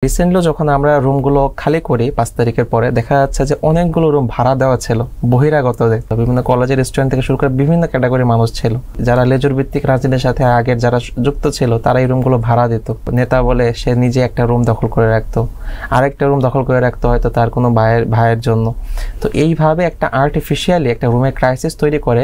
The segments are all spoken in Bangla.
রিসেন্টলি যখন আমরা রুমগুলো খালি করি 5 তারিখের পরে, দেখা যাচ্ছে যে অনেকগুলো রুম ভাড়া দেওয়া ছিল বহিরাগতদের। বিভিন্ন কলেজের রেস্টুরেন্ট থেকে শুরু করে বিভিন্ন ক্যাটাগরির মানুষ ছিল, যারা লেজুর ভিত্তিক রাজনীতির সাথে আগের যারা যুক্ত ছিল তারা এই রুমগুলো ভাড়া দিত। নেতা বলে সে নিজে একটা রুম দখল করে রাখতো, আরেকটা রুম দখল করে রাখতো হয়তো তার কোনো ভাইয়ের জন্য। তো এইভাবে একটা আর্টিফিশিয়ালি একটা রুমের ক্রাইসিস তৈরি করে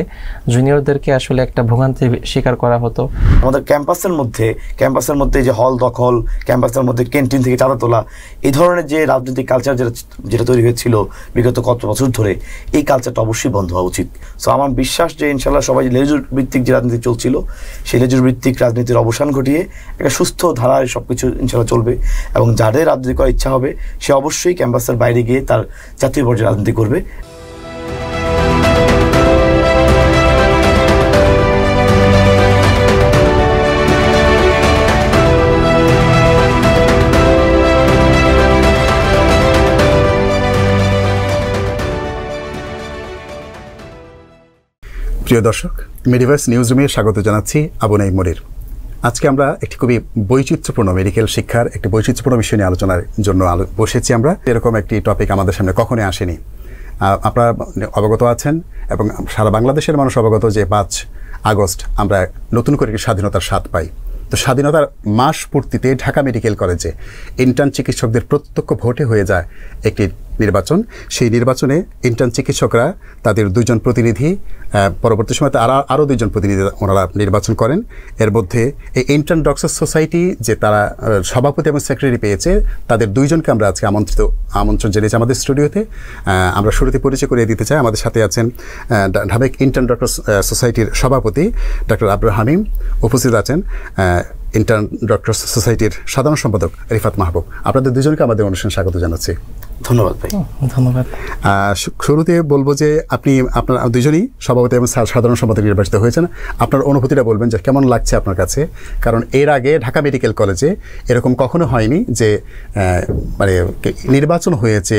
জুনিয়রদেরকে আসলে একটা ভোগান্তি শিকার করা হতো। আমাদের ক্যাম্পাসের মধ্যে যে হল দখল, ক্যাম্পাসের মধ্যে ক্যান্টিন থেকে চাঁদা তোলা, এই ধরনের যে রাজনৈতিক কালচার যেটা তৈরি হয়েছিল বিগত কত বছর ধরে, এই কালচারটা অবশ্যই বন্ধ হওয়া উচিত। সো আমার বিশ্বাস যে ইনশাল্লাহ সবাই লেজুর ভিত্তিক যে রাজনীতি চলছিল সেই লেজুর ভিত্তিক রাজনীতির অবসান ঘটিয়ে একটা সুস্থ ধারায় সব কিছু ইনশাল্লাহ চলবে, এবং যাদের রাজনীতি করার ইচ্ছা হবে সে অবশ্যই ক্যাম্পাসের বাইরে গিয়ে তার জাতীয় পর্যায়ে রাজনীতি করবে। প্রিয় দর্শক, মেডিভার্স নিউজ রুমে স্বাগত জানাচ্ছি, আবু নাঈম মনির। আজকে আমরা একটি খুবই বৈচিত্র্যপূর্ণ মেডিকেল শিক্ষার একটি বৈচিত্র্যপূর্ণ বিষয় নিয়ে আলোচনার জন্য বসেছি। আমরা এরকম একটি টপিক আমাদের সামনে কখনোই আসেনি। আপনারা অবগত আছেন এবং সারা বাংলাদেশের মানুষ অবগত যে 5 আগস্ট আমরা নতুন করে একটি স্বাধীনতার স্বাদ পাই। তো স্বাধীনতার মাস পূর্তিতে ঢাকা মেডিকেল কলেজে ইন্টার্ন চিকিৎসকদের প্রত্যক্ষ ভোটে হয়ে যায় একটি নির্বাচন। সেই নির্বাচনে ইন্টার্ন চিকিৎসকরা তাদের 2 জন প্রতিনিধি, পরবর্তী সময় আরও 2 জন প্রতিনিধি ওনারা নির্বাচন করেন। এর মধ্যে এই ইন্টার্ন ডক্টর সোসাইটি যে তারা সভাপতি এবং সেক্রেটারি পেয়েছে, তাদের 2 জনকে আমরা আজকে আমন্ত্রণ জানিয়েছি আমাদের স্টুডিওতে। আমরা শুরুতে পরিচয় করিয়ে দিতে চাই। আমাদের সাথে আছেন ঢাকা ইন্টার্ন ডক্টর সোসাইটির সভাপতি ডক্টর আব্দুর হামিম, উপস্থিত আছেন ইন্টার্ন ডক্টর সোসাইটির সাধারণ সম্পাদক রিফাত মাহবুব। আপনাদের 2 জনকে আমাদের অনুষ্ঠানে স্বাগত জানাচ্ছি। ধন্যবাদ ভাই। ধন্যবাদ। শুরুতে বলবো যে আপনার 2 জনই সভাপতি এবং সাধারণ সম্পাদক নির্বাচিত হয়েছেন। আপনার অনুভূতিটা বলবেন যে কেমন লাগছে আপনার কাছে, কারণ এর আগে ঢাকা মেডিকেল কলেজে এরকম কখনো হয়নি যে মানে নির্বাচন হয়েছে,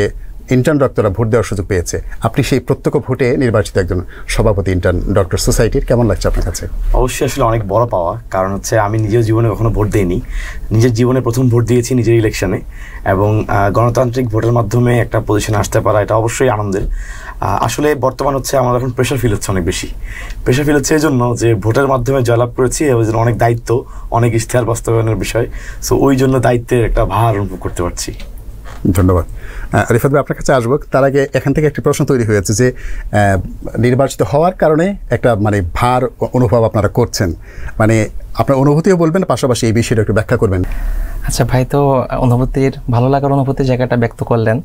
ইন্টার্ন ডক্টররা ভোট দেওয়ার সুযোগ পেয়েছে। আপনি সেই প্রত্যক্ষ ভোটে নির্বাচিত একজন সভাপতি ইন্টার্ন ডক্টর সোসাইটির, কেমন লাগছে আপনার কাছে? অবশ্যই আসলে অনেক বড় পাওয়া, কারণ হচ্ছে আমি নিজের জীবনে কখনো ভোট দিইনি। নিজের জীবনে প্রথম ভোট দিয়েছি নিজের ইলেকশনে, এবং গণতান্ত্রিক ভোটের মাধ্যমে একটা পজিশনে আসতে পারা এটা অবশ্যই আনন্দের। আসলে বর্তমান হচ্ছে আমার এখন প্রেশার ফিল হচ্ছে, অনেক বেশি প্রেশার ফিল হচ্ছে এই জন্য যে ভোটের মাধ্যমে জয়লাভ করেছি, এবং অনেক দায়িত্ব, অনেক ইশতেহার বাস্তবায়নের বিষয়। সো ওই জন্য দায়িত্বের একটা ভার অনুভব করতে পারছি। ধন্যবাদ। রিফাত ভাই, আপনার কাছে আসবো। তার আগে এখান থেকে একটি প্রশ্ন তৈরি হয়েছে যে নির্বাচিত হওয়ার কারণে একটা মানে ভার অনুভব আপনারা করছেন, মানে আপনার অনুভূতিও বলবেন, পাশাপাশি এই বিষয়টা একটু ব্যাখ্যা করবেন। আচ্ছা ভাই, তো অনুভূতির ভালো লাগার অনুভূতির জায়গাটা ব্যক্ত করলেন।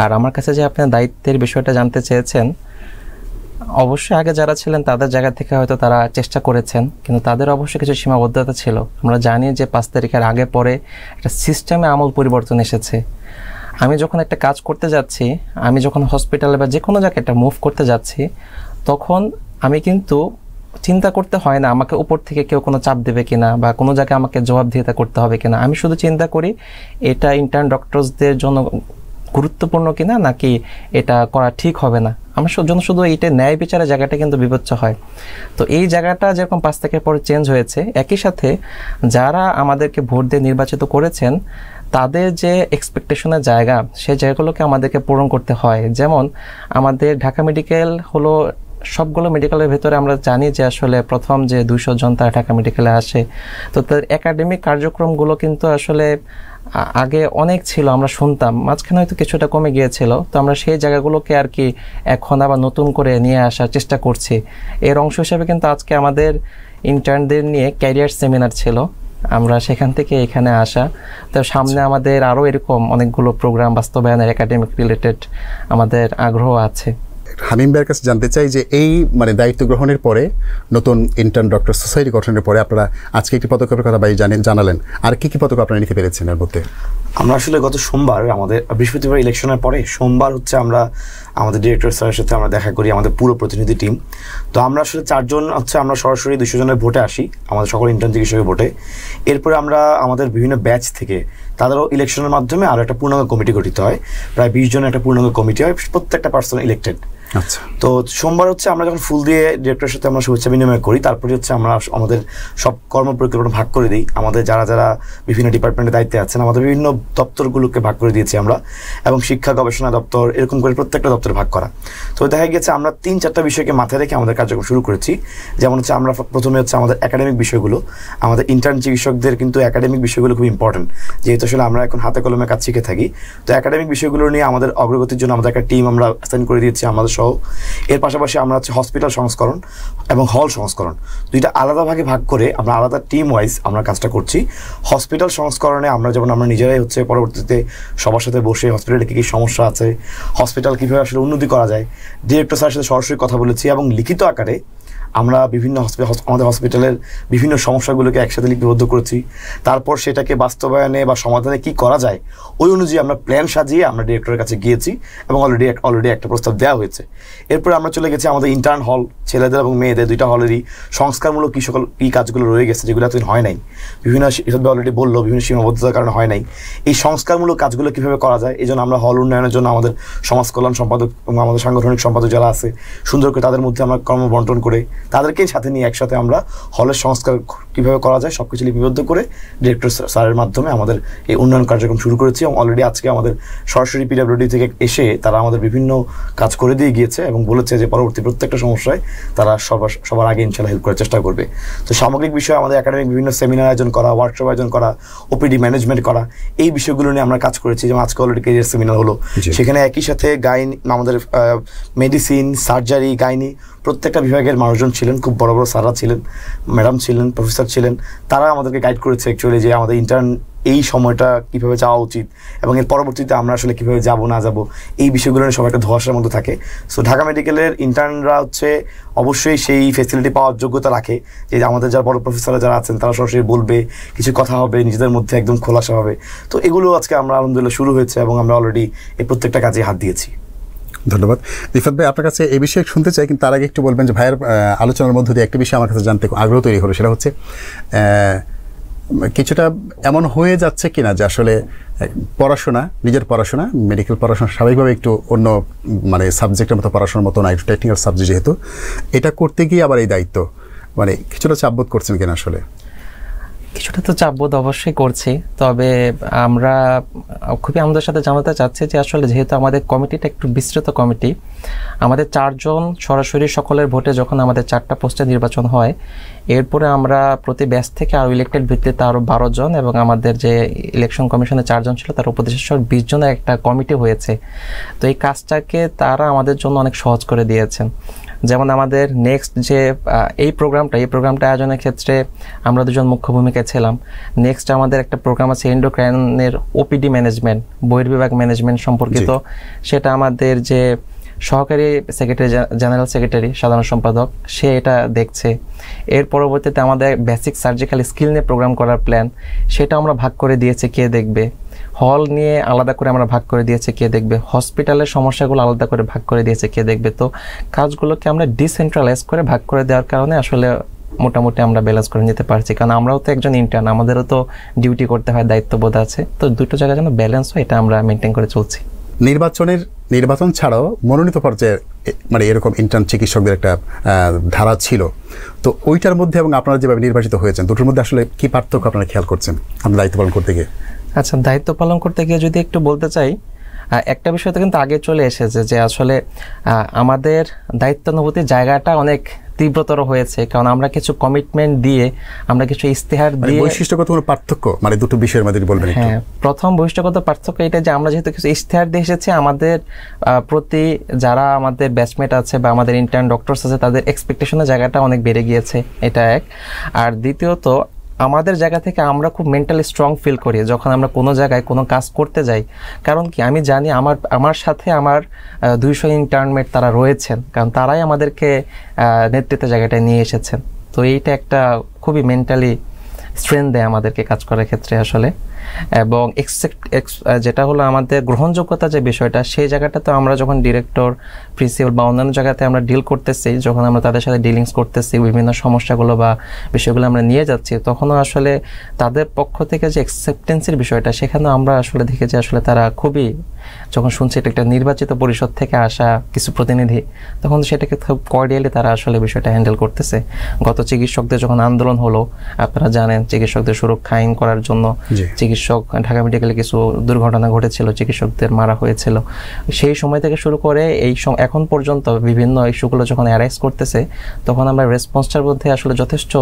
আর আমার কাছে যে আপনি দায়িত্বের বিষয়টা জানতে চেয়েছেন, অবশ্যই আগে যারা ছিলেন তাদের জায়গা থেকে হয়তো তারা চেষ্টা করেছেন, কিন্তু তাদের অবশ্যই কিছু সীমাবদ্ধতা ছিল। আমরা জানি যে 5 তারিখের আগে পরে একটা সিস্টেমে আমূল পরিবর্তন এসেছে। আমি যখন একটা কাজ করতে যাচ্ছি, আমি যখন হসপিটালে বা যে কোনো জায়গায় একটা মুভ করতে যাচ্ছি, তখন আমি কিন্তু চিন্তা করতে হয় না আমাকে উপর থেকে কেউ কোনো চাপ দেবে কিনা বা কোনো জায়গায় আমাকে জবাবদিহিতা করতে হবে কিনা। আমি শুধু চিন্তা করি এটা ইন্টার্ন ডক্টরসদের জন্য গুরুত্বপূর্ণ কিনা, নাকি এটা করা ঠিক হবে না। আমার জন্য শুধু এইটা ন্যায় বিচারের জায়গাটা কিন্তু বিবেচ্য হয়। তো এই জায়গাটা যেরকম 5 তারিখের পরে চেঞ্জ হয়েছে, একই সাথে যারা আমাদেরকে ভোট দিয়ে নির্বাচিত করেছেন তাদের যে এক্সপেকটেশনের জায়গা, সেই জায়গাগুলোকে আমাদেরকে পূরণ করতে হয়। যেমন আমাদের ঢাকা মেডিকেল হলো, সবগুলো মেডিকেলের ভেতরে আমরা জানি যে আসলে প্রথম যে 200 জন তারা ঢাকা মেডিকেলে আসে। তো তাদের একাডেমিক কার্যক্রমগুলো কিন্তু আসলে আগে অনেক ছিল, আমরা শুনতাম, মাঝখানে হয়তো কিছুটা কমে গিয়েছিল। তো আমরা সেই জায়গাগুলোকে আর কি এখন আবার নতুন করে নিয়ে আসার চেষ্টা করছি। এর অংশ হিসেবে কিন্তু আজকে আমাদের ইন্টার্নদের নিয়ে ক্যারিয়ার সেমিনার ছিল, আমরা সেখান থেকে এখানে আসা। তো সামনে আমাদের আরও এরকম অনেকগুলো প্রোগ্রাম বাস্তবায়নের একাডেমিক রিলেটেড আমাদের আগ্রহ আছে। হামিম ভাইয়ের কাছে জানতে চাই যে এই মানে দায়িত্ব গ্রহণের পরে, নতুন ইন্টার্ন ডক্টর সোসাইটি গঠনের পরে আপনারা আজকে একটি পদক্ষেপের কথা ভাই জানালেন, আর কি কি পদক্ষেপ আপনারা নিতে পেরেছেন এর মধ্যে? আমরা আসলে গত সোমবার, আমাদের বৃহস্পতিবার ইলেকশনের পরে সোমবার হচ্ছে আমরা আমাদের ডিরেক্টর স্যারের সাথে আমরা দেখা করি, আমাদের পুরো প্রতিনিধি টিম। তো আমরা আসলে 4 জন হচ্ছে আমরা সরাসরি 200 জনের ভোটে আসি, আমাদের সকল ইন্টার্ন চিকিৎসকের ভোটে। এরপরে আমরা আমাদের বিভিন্ন ব্যাচ থেকে তাদেরও ইলেকশনের মাধ্যমে আরও একটা পূর্ণাঙ্গ কমিটি গঠিত হয়, প্রায় 20 জনের একটা পূর্ণাঙ্গ কমিটি হয়, প্রত্যেকটা পার্সন ইলেক্টেড। আচ্ছা। তো সোমবার হচ্ছে আমরা যখন ফুল দিয়ে ডিরেক্টরের সাথে আমরা শুভেচ্ছা বিনিময় করি, তারপরে হচ্ছে আমরা আমাদের সব কর্ম পরিকল্পনা ভাগ করে দিই। আমাদের যারা যারা বিভিন্ন ডিপার্টমেন্টের দায়িত্বে আছেন, আমাদের বিভিন্ন দপ্তরগুলোকে ভাগ করে দিয়েছি আমরা, এবং শিক্ষা গবেষণা দপ্তর এরকম করে প্রত্যেকটা দপ্তর ভাগ করা। তো দেখা গেছে আমরা 3-4টা বিষয়কে মাথায় রেখে আমাদের কার্যক্রম শুরু করেছি। যেমন হচ্ছে আমরা প্রথমে হচ্ছে আমাদের একাডেমিক বিষয়গুলো, আমাদের ইন্টার্ন চিকিৎসকদের কিন্তু একাডেমিক বিষয়গুলো খুব ইম্পর্টেন্ট, যেহেতু আসলে আমরা এখন হাতে কলমে কাজ শিখে থাকি। তো একাডেমিক বিষয়গুলো নিয়ে আমাদের অগ্রগতির জন্য আমাদের একটা টিম আমরা অ্যাসাইন করে দিয়েছি আমাদের সহ। এর পাশাপাশি আমরা হচ্ছে হসপিটাল সংস্করণ এবং হল সংস্করণ, দুইটা আলাদা ভাগে ভাগ করে আমরা আলাদা টিম ওয়াইজ আমরা কাজটা করছি। হসপিটাল সংস্করণে আমরা যেমন আমরা নিজেরাই হচ্ছে পরবর্তীতে সবার সাথে বসে হসপিটালে কী কী সমস্যা আছে, হসপিটাল কীভাবে আসলে উন্নতি করা যায়, ডিরেক্টর স্যারের সাথে সরাসরি কথা বলেছি, এবং লিখিত আকারে আমরা বিভিন্ন আমাদের হসপিটালের বিভিন্ন সমস্যাগুলোকে একসাথে লিপিবদ্ধ করেছি। তারপর সেটাকে বাস্তবায়নে বা সমাধানে কি করা যায় ওই অনুযায়ী আমরা প্ল্যান সাজিয়ে আমরা ডিরেক্টরের কাছে গিয়েছি, এবং অলরেডি একটা প্রস্তাব দেওয়া হয়েছে। এরপরে আমরা চলে গেছি আমাদের ইন্টার্ন হল, ছেলেদের এবং মেয়েদের দুইটা হলেরই সংস্কারমূলক কী কাজগুলো রয়ে গেছে যেগুলো এতদিন হয় নাই, বিভিন্ন অলরেডি বললো বিভিন্ন সীমাবদ্ধতার কারণে হয় নাই। এই সংস্কারমূলক কাজগুলো কীভাবে করা যায়, এই জন্য আমরা হল উন্নয়নের জন্য আমাদের সমাজ কল্যাণ সম্পাদক এবং আমাদের সাংগঠনিক সম্পাদক যারা আছে সুন্দর করে তাদের মধ্যে আমরা কর্মবন্টন করে তাদেরকেই সাথে নিয়ে একসাথে আমরা হলের সংস্কার কীভাবে করা যায় সব কিছু লিপিবদ্ধ করে ডিরেক্টর স্যারের মাধ্যমে আমাদের এই উন্নয়ন কার্যক্রম শুরু করেছি। এবং অলরেডি আজকে আমাদের সরাসরি পিডব্লিউডি থেকে এসে তারা আমাদের বিভিন্ন কাজ করে দিয়ে গিয়েছে এবং বলেছে যে পরবর্তী প্রত্যেকটা সমস্যায় তারা সবার আগে ইনশাল্লাহ হেল্প করার চেষ্টা করবে। তো সামগ্রিক বিষয়ে আমাদের একাডেমিক বিভিন্ন সেমিনার আয়োজন করা, ওয়ার্কশপ আয়োজন করা, ওপিডি ম্যানেজমেন্ট করা, এই বিষয়গুলো নিয়ে আমরা কাজ করেছি। যেমন আজকে অলরেডি ক্যারিয়ার সেমিনার হলো, সেখানে একই সাথে আমাদের মেডিসিন, সার্জারি, গাইনি প্রত্যেকটা বিভাগের মানুষজন ছিলেন, খুব বড় বড় স্যাররা ছিলেন, ম্যাডাম ছিলেন, প্রফেসর ছিলেন। তারা আমাদেরকে গাইড করেছে অ্যাকচুয়ালি যে আমাদের ইন্টার্ন এই সময়টা কীভাবে যাওয়া উচিত এবং এর পরবর্তীতে আমরা আসলে কীভাবে যাব না যাব, এই বিষয়গুলো নিয়ে সবাই একটা ধোঁয়াশার মধ্যে থাকে। সো ঢাকা মেডিকেলের ইন্টার্নরা হচ্ছে অবশ্যই সেই ফেসিলিটি পাওয়ার যোগ্যতা রাখে যে আমাদের যারা বড় প্রফেসররা যারা আছেন তারা সরাসরি বলবে, কিছু কথা হবে, নিজেদের মধ্যে একদম খোলাসা হবে। তো এগুলো আজকে আমরা আলহামদুলিল্লাহ শুরু হয়েছে এবং আমরা অলরেডি এই প্রত্যেকটা কাজে হাত দিয়েছি। ধন্যবাদ। রিফাত ভাই, আপনার কাছে এই বিষয়ে শুনতে চাই, কিন্তু তার আগে একটু বলবেন যে ভাইয়ের আলোচনার মধ্য দিয়ে একটা বিষয় আমার কাছে জানতে আগ্রহ তৈরি হলো, সেটা হচ্ছে কিছুটা এমন হয়ে যাচ্ছে কিনা যে আসলে পড়াশোনা, নিজের পড়াশোনা, মেডিকেল পড়াশোনা স্বাভাবিকভাবে একটু অন্য মানে সাবজেক্টের মতো পড়াশোনার মতো না, একটু টেকনিক্যাল সাবজেক্ট যেহেতু, এটা করতে গিয়ে আবার এই দায়িত্ব মানে কিছুটা চাপবোধ করছেন কিনা? আসলে কিছুটা তো চাপবোধ অবশ্যই করছি, তবে আমরা খুবই আমাদের সাথে জানাতে চাচ্ছি যে আসলে যেহেতু আমাদের কমিটিটা একটু বিস্তৃত কমিটি, আমাদের 4 জন সরাসরি সকলের ভোটে যখন আমাদের 4টা পোস্টে নির্বাচন হয়, এরপরে আমরা প্রতি ব্যাচ থেকে আরও ইলেক্টেড ভিত্তিতে আরও 12 জন এবং আমাদের যে ইলেকশন কমিশনে 4 জন ছিল তার উপদেষ্টা সহ 20 জনের একটা কমিটি হয়েছে। তো এই কাজটাকে তারা আমাদের জন্য অনেক সহজ করে দিয়েছেন। যেমন আমাদের নেক্সট যে এই প্রোগ্রামটা আয়োজনের ক্ষেত্রে আমরা 2 জন মুখ্য ভূমিকায় ছিলাম। নেক্সট আমাদের একটা প্রোগ্রাম আছে এন্ডোক্রাইনের ওপিডি ম্যানেজমেন্ট, বহির্বিভাগ ম্যানেজমেন্ট সম্পর্কিত, সেটা আমাদের যে সহকারী সেক্রেটারি, জেনারেল সেক্রেটারি, সাধারণ সম্পাদক, সে এটা দেখছে। এর পরবর্তীতে আমাদের বেসিক সার্জিক্যাল স্কিল নিয়ে প্রোগ্রাম করার প্ল্যান, সেটা আমরা ভাগ করে দিয়েছি কে দেখবে। হল নিয়ে আলাদা করে আমরা ভাগ করে দিয়েছি কে দেখবে, হসপিটালের সমস্যাগুলো আলাদা করে ভাগ করে দিয়েছে কে দেখবে। তো কাজগুলোকে আমরা ডিসেন্ট্রালাইজ করে ভাগ করে দেওয়ার কারণে আসলে মোটামুটি আমরা ব্যালেন্স করে নিতে পারছি, কারণ আমরাও তো একজন ইন্টার্ন, আমাদেরও তো ডিউটি করতে হয়, দায়িত্ববোধ আছে। তো দুটো জায়গায় যেন ব্যালেন্স হয় এটা আমরা মেনটেন করে চলছি। নির্বাচন ছাড়াও মনোনীত পর্যায়ে মানে এরকম ইন্টার্ন চিকিৎসকদের একটা ধারা ছিল, তো ওইটার মধ্যে এবং আপনারা যেভাবে নির্বাচিত হয়েছেন দুটোর মধ্যে আসলে কি পার্থক্য আপনারা খেয়াল করছেন আপনার দায়িত্ব পালন করতে গিয়ে? আচ্ছা, দায়িত্ব পালন করতে গিয়ে যদি একটু বলতে চাই, একটা বিষয় তো কিন্তু আগে চলে এসেছে যে আসলে আমাদের দায়িত্বানুভূতির জায়গাটা অনেক তীব্রতর হয়েছে, কারণ আমরা কিছু কমিটমেন্ট দিয়ে, আমরা কিছু ইস্তেহার দিয়ে। বৈশিষ্ট্যগত কোনো পার্থক্য মানে দুটো বিষয়ের মধ্যে বলবেন? হ্যাঁ, প্রথম বৈশিষ্ট্যগত পার্থক্য এটা যে আমরা যেহেতু কিছু ইস্তেহার দিয়ে এসেছি, আমাদের প্রতি যারা আমাদের ব্যাচমেট আছে বা আমাদের ইন্টার্ন ডক্টরস আছে তাদের এক্সপেকটেশনের জায়গাটা অনেক বেড়ে গিয়েছে, এটা এক। আর দ্বিতীয়ত আমাদের জায়গা থেকে আমরা খুব মেন্টালি স্ট্রং ফিল করি যখন আমরা কোনো জায়গায় কোনো কাজ করতে যাই। কারণ কি, আমি জানি আমার সাথে আমার 200 ইন্টার্নমেট তারা রয়েছেন, কারণ তারাই আমাদেরকে নেতৃত্বের জায়গাটায় নিয়ে এসেছেন। তো এইটা একটা খুবই মেন্টালি স্ট্রেন্থ দেয় আমাদেরকে কাজ করার ক্ষেত্রে আসলে। এবং যেটা হলো আমাদের গ্রহণযোগ্যতা যে বিষয়টা, সেই জায়গাটা তো আমরা যখন ডিরেক্টর, প্রিন্সিপাল বা অন্যান্য জায়গাতে আমরা ডিল করতেছি, যখন আমরা তাদের সাথে ডিলিংস করতেছি, বিভিন্ন সমস্যাগুলো বা বিষয়গুলো আমরা নিয়ে যাচ্ছি, তখনও আসলে তাদের পক্ষ থেকে যে অ্যাকসেপ্টেন্সের বিষয়টা, সেখানেও আমরা আসলে দেখেছি আসলে তারা খুবই, যখন শুনছি এটা একটা নির্বাচিত পরিষদ থেকে আসা কিছু প্রতিনিধি, তখন সেটাকে খুব কর্ডিয়ালি তারা আসলে বিষয়টা হ্যান্ডেল করতেছে। গত চিকিৎসকদের যখন আন্দোলন হলো, আপনারা জানেন চিকিৎসকদের সুরক্ষা আইন করার জন্য চিকিৎসক, ঢাকা মেডিকেলে কিছু দুর্ঘটনা ঘটেছিল, চিকিৎসকদের মারা হয়েছিল, সেই সময় থেকে শুরু করে এখন পর্যন্ত বিভিন্ন ইস্যুগুলো যখন অ্যারাইজ করতেছে, তখন আমরা রেসপন্সটার মধ্যে আসলে যথেষ্ট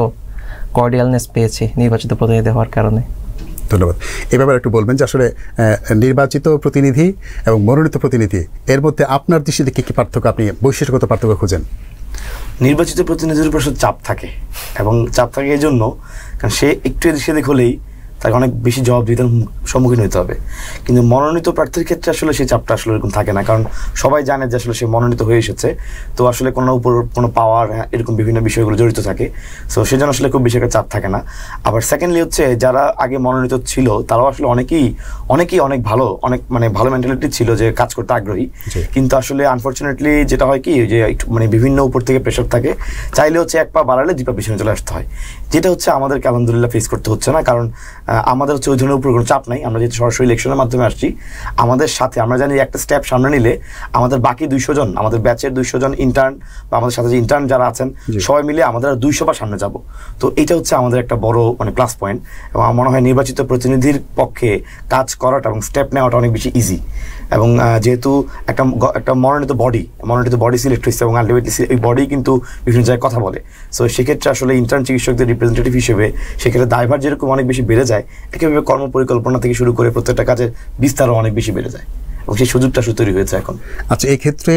কর্ডিয়ালনেস পেয়েছি নির্বাচিত প্রতিনিধি হওয়ার কারণে। ধন্যবাদ। এ ব্যাপারে একটু বলবেন যে আসলে নির্বাচিত প্রতিনিধি এবং মনোনীত প্রতিনিধি, এর মধ্যে আপনার দৃষ্টিতে কী কী পার্থক্য, আপনি বৈশিষ্ট্যগত পার্থক্য খুঁজেন? নির্বাচিত প্রতিনিধির উপর চাপ থাকে, এবং চাপ থাকে এই জন্য কারণ সে একটু এদিক সেদিক হলেই তাকে অনেক বেশি জবাবদিহিতার সম্মুখীন হতে হবে। কিন্তু মনোনীত প্রার্থীর ক্ষেত্রে আসলে সেই চাপটা আসলে এরকম থাকে না, কারণ সবাই জানে যে আসলে সে মনোনীত হয়ে এসেছে, তো আসলে কোনো পাওয়ার এরকম বিভিন্ন বিষয়গুলো জড়িত থাকে, সো সেজন্য আসলে খুব বেশি একটা চাপ থাকে না। আবার সেকেন্ডলি হচ্ছে যারা আগে মনোনীত ছিল তারাও আসলে অনেকেই অনেক ভালো, ভালো মেন্টালিটি ছিল, যে কাজ করতে আগ্রহী, কিন্তু আসলে আনফর্চুনেটলি যেটা হয় কি, যে বিভিন্ন উপর থেকে প্রেশার থাকে, চাইলে হচ্ছে এক পা বাড়ালে দুই পা পিছনে চলে আসতে হয়, যেটা হচ্ছে আমাদেরকে আলহামদুলিল্লাহ ফেস করতে হচ্ছে না, কারণ আমাদের হচ্ছে ওই ধরনের উপর কোনো চাপ নাই। আমরা যেহেতু সরাসরি ইলেকশনের মাধ্যমে আসছি, আমাদের সাথে আমরা জানি একটা স্টেপ সামনে নিলে আমাদের বাকি 200 জন, আমাদের ব্যাচের 200 জন ইন্টার্ন বা আমাদের সাথে যে ইন্টার্ন যারা আছেন, সবাই মিলে আমাদের 200 পা সামনে যাব। তো এটা হচ্ছে আমাদের একটা বড় প্লাস পয়েন্ট, এবং আমার মনে হয় নির্বাচিত প্রতিনিধির পক্ষে কাজ করাটা এবং স্টেপ নেওয়াটা অনেক বেশি ইজি। এবং যেহেতু একটা মনোনীত বডি সিলেক্ট হয়েছে, এবং আলটিমেটলি ওই বডি কিন্তু বিভিন্ন জায়গায় কথা বলে, সো সেক্ষেত্রে আসলে ইন্টার্ন চিকিৎসকদের রিপ্রেজেন্টেটিভ হিসেবে সেক্ষেত্রে দায়ভার যেরকম অনেক বেশি বেড়ে যায়, একইভাবে কর্মপরিকল্পনা থেকে শুরু করে প্রত্যেকটা কাজের বিস্তারও অনেক বেশি বেড়ে যায়, এবং সেই সুযোগটা তৈরি হয়েছে এখন। আচ্ছা, এই ক্ষেত্রে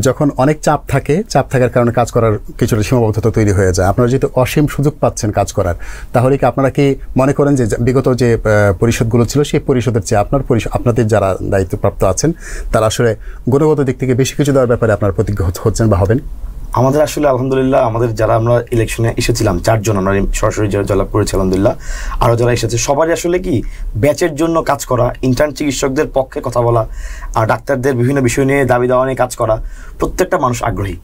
যখন অনেক চাপ থাকার কারণে কাজ করার কিছুটা সীমাবদ্ধতা তৈরি হয়ে যায়, আপনারা যেহেতু অসীম সুযোগ পাচ্ছেন কাজ করার, তাহলে কি আপনারা কি মনে করেন যে বিগত যে পরিষদগুলো ছিল সেই পরিষদের চেয়ে আপনাদের যারা দায়িত্বপ্রাপ্ত আছেন তারা আসলে গুণগত দিক থেকে বেশি কিছু দেওয়ার ব্যাপারে আপনারা প্রতিজ্ঞ হচ্ছেন বা হবেন? আমাদের আসলে আলহামদুলিল্লাহ, আমাদের যারা আমরা ইলেকশনে এসেছিলাম 4 জন, আমরা সরাসরি যারা জয়লাভ করেছি আলহামদুলিল্লাহ, আরও যারা এসেছে সবারই আসলে কি ব্যাচের জন্য কাজ করা, ইন্টার্ন চিকিৎসকদের পক্ষে কথা বলা, আর ডাক্তারদের বিভিন্ন বিষয় নিয়ে দাবি দেওয়া নিয়ে কাজ করা, প্রত্যেকটা মানুষ আগ্রহী।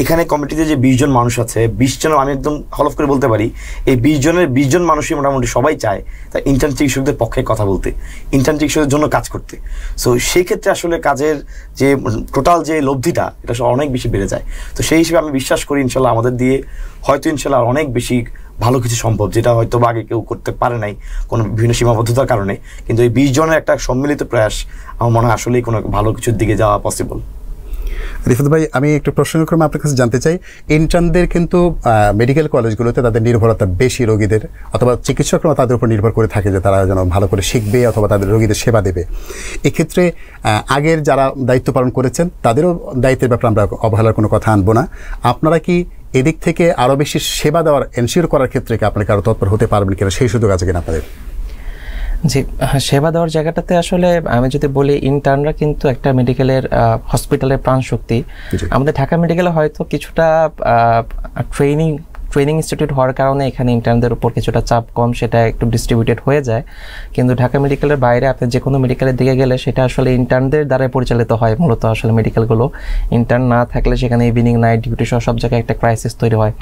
এখানে কমিটিতে যে 20 জন মানুষ আছে, 20 জন আমি একদম হলফ করে বলতে পারি, এই 20 জন মানুষই মোটামুটি সবাই চায় তাই ইন্টার্ন চিকিৎসকদের পক্ষে কথা বলতে, ইন্টার্ন চিকিৎসকদের জন্য কাজ করতে। সো সেই ক্ষেত্রে আসলে কাজের যে টোটাল যে লব্ধিটা, এটা অনেক বেশি বেড়ে যায়। তো সেই হিসেবে আমি বিশ্বাস করি ইনশাল্লাহ আমাদের দিয়ে হয়তো ইনশাল্লাহ অনেক বেশি ভালো কিছু সম্ভব, যেটা হয়তো আগে কেউ করতে পারে নাই কোনো বিভিন্ন সীমাবদ্ধতার কারণে, কিন্তু এই 20 জনের একটা সম্মিলিত প্রয়াস আমার মনে হয় আসলেই কোনো ভালো কিছুর দিকে যাওয়া পসিবল। রিফাত ভাই, আমি একটু প্রশ্নক্রমে আপনার কাছে জানতে চাই, ইন্টার্নদের কিন্তু মেডিকেল কলেজগুলোতে তাদের নির্ভরতা বেশি রোগীদের, অথবা চিকিৎসকরা তাদের উপর নির্ভর করে থাকে যে তারা যেন ভালো করে শিখবে অথবা তাদের রোগীদের সেবা দেবে। এক্ষেত্রে আগের যারা দায়িত্ব পালন করেছেন তাদেরও দায়িত্বের ব্যাপারে আমরা অবহেলার কোনো কথা আনবো না। আপনারা কি এদিক থেকে আরও বেশি সেবা দেওয়ার এনশিওর করার ক্ষেত্রে কি আপনাকে আরও তৎপর হতে পারবেন কিনা, সেই সুযোগ আছে কিনা আপনাদের? জি, সেবা দেওয়ার জায়গাটাতে আসলে আমি যদি বলি, ইন্টার্নরা কিন্তু একটা মেডিকেলের হসপিটালের প্রাণ শক্তি। আমাদের ঢাকা মেডিকেলে হয়তো কিছুটা ট্রেনিং ইনস্টিটিউট হওয়ার কারণে এখানে ইন্টার্নদের উপর কিছুটা চাপ কম, সেটা একটু ডিস্ট্রিবিউটেড হয়ে যায়। কিন্তু ঢাকা মেডিকেলের বাইরে আপনি যে কোনো মেডিকেলের দিকে গেলে সেটা আসলে ইন্টার্নদের দ্বারাই পরিচালিত হয় মূলত আসলে মেডিকেলগুলো। ইন্টার্ন না থাকলে সেখানে ইভিনিং নাইট ডিউটি সহ সব জায়গায় একটা ক্রাইসিস তৈরি হয়।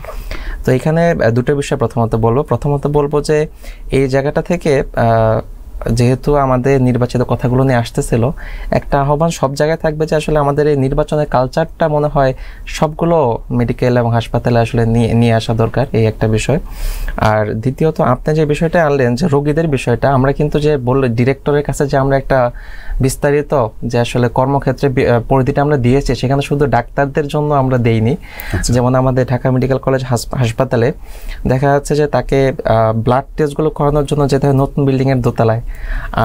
তো এখানে দুটো বিষয় প্রথমত বলবো যে এই জায়গাটা থেকে যেহেতু আমাদের নির্বাচিত কথাগুলো নিয়ে আসতেছিল, একটা আহ্বান সব জায়গায় থাকবে যে আসলে আমাদের এই নির্বাচনের কালচারটা মনে হয় সবগুলো মেডিকেল এবং হাসপাতালে আসলে নিয়ে আসা দরকার, এই একটা বিষয়। আর দ্বিতীয়ত আপনি যে বিষয়টা আনলেন যে রোগীদের বিষয়টা, আমরা কিন্তু যে বললেন ডিরেক্টরের কাছে যে আমরা একটা বিস্তারিত যে আসলে কর্মক্ষেত্রে পরিধিটা আমরা দিয়েছি, সেখানে শুধু ডাক্তারদের জন্য আমরা দেইনি। যেমন আমাদের ঢাকা মেডিকেল কলেজ হাসপাতালে দেখা যাচ্ছে যে তাকে ব্লাড টেস্টগুলো করানোর জন্য যেতে হয় নতুন বিল্ডিংয়ের দোতলায়,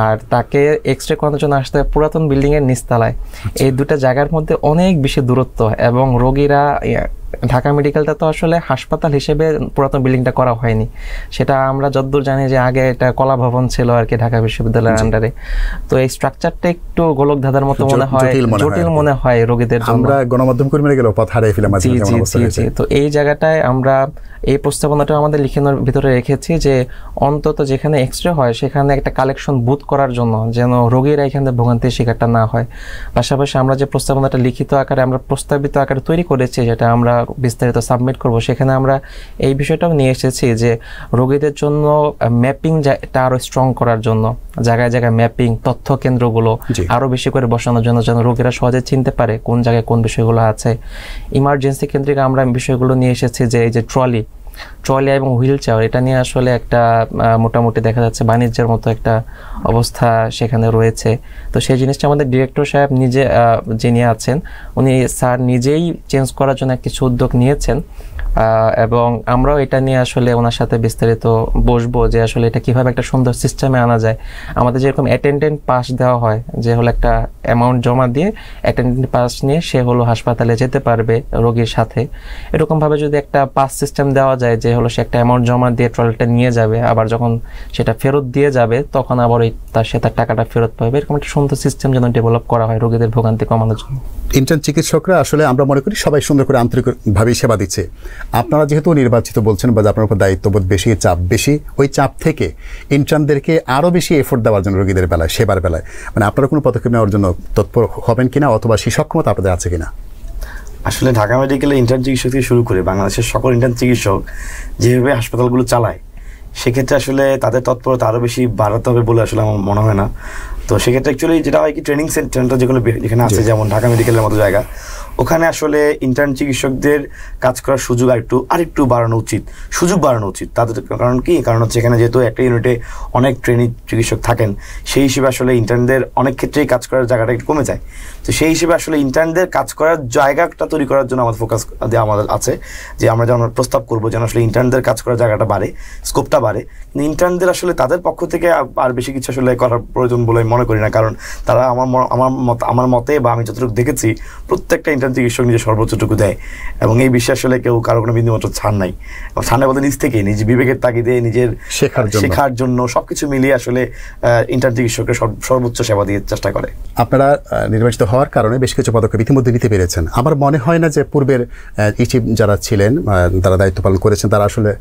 আর তাকে এক্স রে করানোর জন্য আসতে হয় পুরাতন বিল্ডিংয়ের নিচতলায়। এই দুটা জায়গার মধ্যে অনেক বেশি দূরত্ব, এবং রোগীরা ঢাকা মেডিকেলটা তো আসলে হাসপাতাল হিসেবে পুরাতন বিল্ডিংটা করা হয়নি, সেটা আমরা যতদূর জানি যে আগে এটা কলা ভবন ছিল আর কি ঢাকা বিশ্ববিদ্যালয়ের আন্ডারে। তো এই স্ট্রাকচারটা একটু গোলক ধাঁধার মতো মনে হয়, জটিল মনে হয় রোগীদের জন্য। আমরা গণমাধ্যম কর্মীরা গেলেও পথ হারিয়ে ফেলাম। তো এই জায়গাটায় আমরা এই প্রস্তাবনাটা আমাদের লিখনের ভিতরে রেখেছি যে অন্তত যেখানে এক্সরে হয় সেখানে একটা কালেকশন বুথ করার জন্য, যেন রোগীরা এখানে ভোগান্তির শিকারটা না হয়। পাশাপাশি আমরা যে প্রস্তাবনাটা লিখিত আকারে আমরা প্রস্তাবিত আকারে তৈরি করেছি, যেটা আমরা বিস্তারিত সাবমিট করব, সেখানে আমরা এই বিষয়টাও নিয়ে এসেছি যে রোগীদের জন্য ম্যাপিংটা আরো স্ট্রং করার জন্য জায়গায় জায়গায় ম্যাপিং তথ্য কেন্দ্রগুলো আরো বেশি করে বসানোর জন্য, যেন রোগীরা সহজে চিনতে পারে কোন জায়গায় কোন বিষয়গুলো আছে। ইমার্জেন্সি কেন্দ্রিক আমরা বিষয়গুলো নিয়ে এসেছি যে এই যে ট্রলি এবং হুইল চেয়ার, এটা নিয়ে আসলে একটা মোটামুটি দেখা যাচ্ছে বাণিজ্যের মতো একটা অবস্থা সেখানে রয়েছে। তো সেই জিনিসটা আমাদের ডিরেক্টর সাহেব নিজে যিনি আছেন উনি স্যার নিজেই চেঞ্জ করার জন্য কিছু উদ্যোগ নিয়েছেন, এবং আমরাও এটা নিয়ে আসলে ওনার সাথে বিস্তারিত বসবো যে আসলে এটা কিভাবে একটা সুন্দর সিস্টেমে আনা যায়। আমাদের যেরকম অ্যাটেন্ডেন্ট পাস দেওয়া হয়, যে হলো একটা অ্যামাউন্ট জমা দিয়ে অ্যাটেন্ডেন্ট পাস নিয়ে সে হলো হাসপাতালে যেতে পারবে রোগীর সাথে, এরকমভাবে যদি একটা পাস সিস্টেম দেওয়া যায় যে হলো সে একটা অ্যামাউন্ট জমা দিয়ে ট্রলিটা নিয়ে যাবে, আবার যখন সেটা ফেরত দিয়ে যাবে তখন আবার সে তার টাকাটা ফেরত পাবে, এরকম একটা সুন্দর সিস্টেম যেন ডেভেলপ করা হয় রোগীদের ভোগান্তি কমানোর জন্য। ইন্টার্ন চিকিৎসকরা আসলে আমরা মনে করি সবাই সুন্দর করে আন্তরিকভাবেই সেবা দিচ্ছে। আপনারা যেহেতু নির্বাচিত বলছেন বা আপনার উপর দায়িত্ববোধ বেশি, চাপ বেশি, ওই চাপ থেকে ইন্টার্নদেরকে আরও বেশি এফোর্ট দেওয়ার জন্য রোগীদের বেলায়, সেবার বেলায় মানে আপনারা কোনো পদক্ষেপ নেওয়ার জন্য তৎপর হবেন কিনা, অথবা সেই সক্ষমতা আপনাদের আছে কিনা? আসলে ঢাকা মেডিকেলে ইন্টার্ন চিকিৎসক থেকে শুরু করে বাংলাদেশের সকল ইন্টার্ন চিকিৎসক যেভাবে হাসপাতালগুলো চালায়, সেক্ষেত্রে আসলে তাদের তৎপরতা আরও বেশি বাড়াতে হবে বলে আসলে আমার মনে হয় না। তো সেক্ষেত্রে অ্যাকচুয়ালি যেটা হয় কি, ট্রেনিং সেন্টার যেগুলো যেখানে আছে, যেমন ঢাকা মেডিকেলের মতো জায়গা, ওখানে আসলে ইন্টার্ন চিকিৎসকদের কাজ করার সুযোগ আরেকটু বাড়ানো উচিত, তাদের। কারণ হচ্ছে এখানে যেহেতু একটা ইউনিটে অনেক ট্রেনিং চিকিৎসক থাকেন, সেই হিসেবে আসলে ইন্টার্নদের অনেক ক্ষেত্রেই কাজ করার জায়গাটা একটু কমে যায়। তো সেই হিসেবে আসলে ইন্টার্নদের কাজ করার জায়গাটা তৈরি করার জন্য আমাদের ফোকাস আমাদের আছে, যে আমরা যেন প্রস্তাব করবো যেন আসলে ইন্টার্নদের কাজ করার জায়গাটা বাড়ে, স্কোপটা বাড়ে। কিন্তু ইন্টার্নদের আসলে তাদের পক্ষ থেকে আর বেশি কিছু আসলে করার প্রয়োজন বলে মনে করি না, কারণ তারা আমার মতে বা আমি যতটুকু দেখেছি প্রত্যেকটা ইন্টার্ন চিকিৎসক নিজের সর্বোচ্চটুকু দেয়, এবং এই বিষয়ে আসলে কেউ কারো কোনো বিন্দুমাত্র ছাড় নাই। ছাড় বলতে নিজ থেকে নিজ বিবেকের তাগিদে নিজের শেখার জন্য সবকিছু মিলিয়ে আসলে ইন্টার্ন চিকিৎসকরা সর্বোচ্চ সেবা দিয়ে চেষ্টা করে। আপনারা নির্বাচিত হওয়ার কারণে বেশ কিছু পদক্ষেপ ইতিমধ্যে নিতে পেরেছেন। আমার মনে হয় না যে পূর্বের চিফ যারা ছিলেন, যারা দায়িত্ব পালন করেছেন, তারা আসলে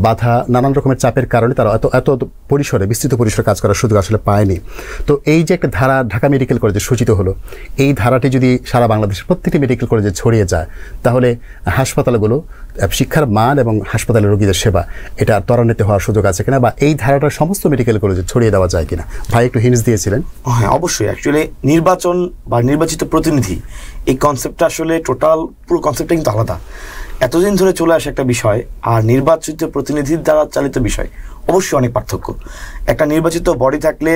বাধা, নানান রকমের চাপের কারণে তারা এত পরিসরে, বিস্তৃত পরিসরে কাজ করার সুযোগ আসলে পায়নি। তো এই যে একটা ধারা ঢাকা মেডিকেল কলেজে সূচিত হলো, এই ধারাটি যদি সারা বাংলাদেশের প্রত্যেকটি মেডিকেল কলেজে ছড়িয়ে যায়, তাহলে হাসপাতালগুলো শিক্ষার মান এবং হাসপাতালের রোগীদের সেবা এটা ত্বরান্বিত হওয়ার সুযোগ আছে কিনা, বা এই ধারাটা সমস্ত মেডিকেল কলেজে ছড়িয়ে দেওয়া যায় কিনা? ভাই একটু হিন্টস দিয়েছিলেন। হ্যাঁ, অবশ্যই। অ্যাকচুয়ালি নির্বাচন বা নির্বাচিত প্রতিনিধি, এই কনসেপ্টটা আসলে পুরো কনসেপ্টটা কিন্তু আলাদা। এতদিন ধরে চলে আসে একটা বিষয় আর নির্বাচিত প্রতিনিধির দ্বারা চালিত বিষয়, অবশ্যই অনেক পার্থক্য। একটা নির্বাচিত বডি থাকলে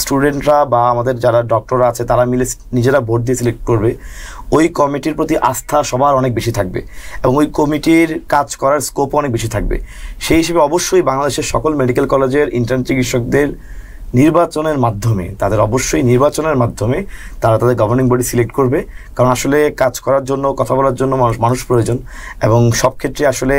স্টুডেন্টরা বা আমাদের যারা ডক্টররা আছে তারা মিলে নিজেরা ভোট দিয়ে সিলেক্ট করবে, ওই কমিটির প্রতি আস্থা সবার অনেক বেশি থাকবে এবং ওই কমিটির কাজ করার স্কোপও অনেক বেশি থাকবে। সেই হিসেবে অবশ্যই বাংলাদেশের সকল মেডিকেল কলেজের ইন্টার্ন চিকিৎসকদের নির্বাচনের মাধ্যমে তারা তাদের গভর্নিং বডি সিলেক্ট করবে, কারণ আসলে কাজ করার জন্য, কথা বলার জন্য মানুষ প্রয়োজন, এবং সব ক্ষেত্রে আসলে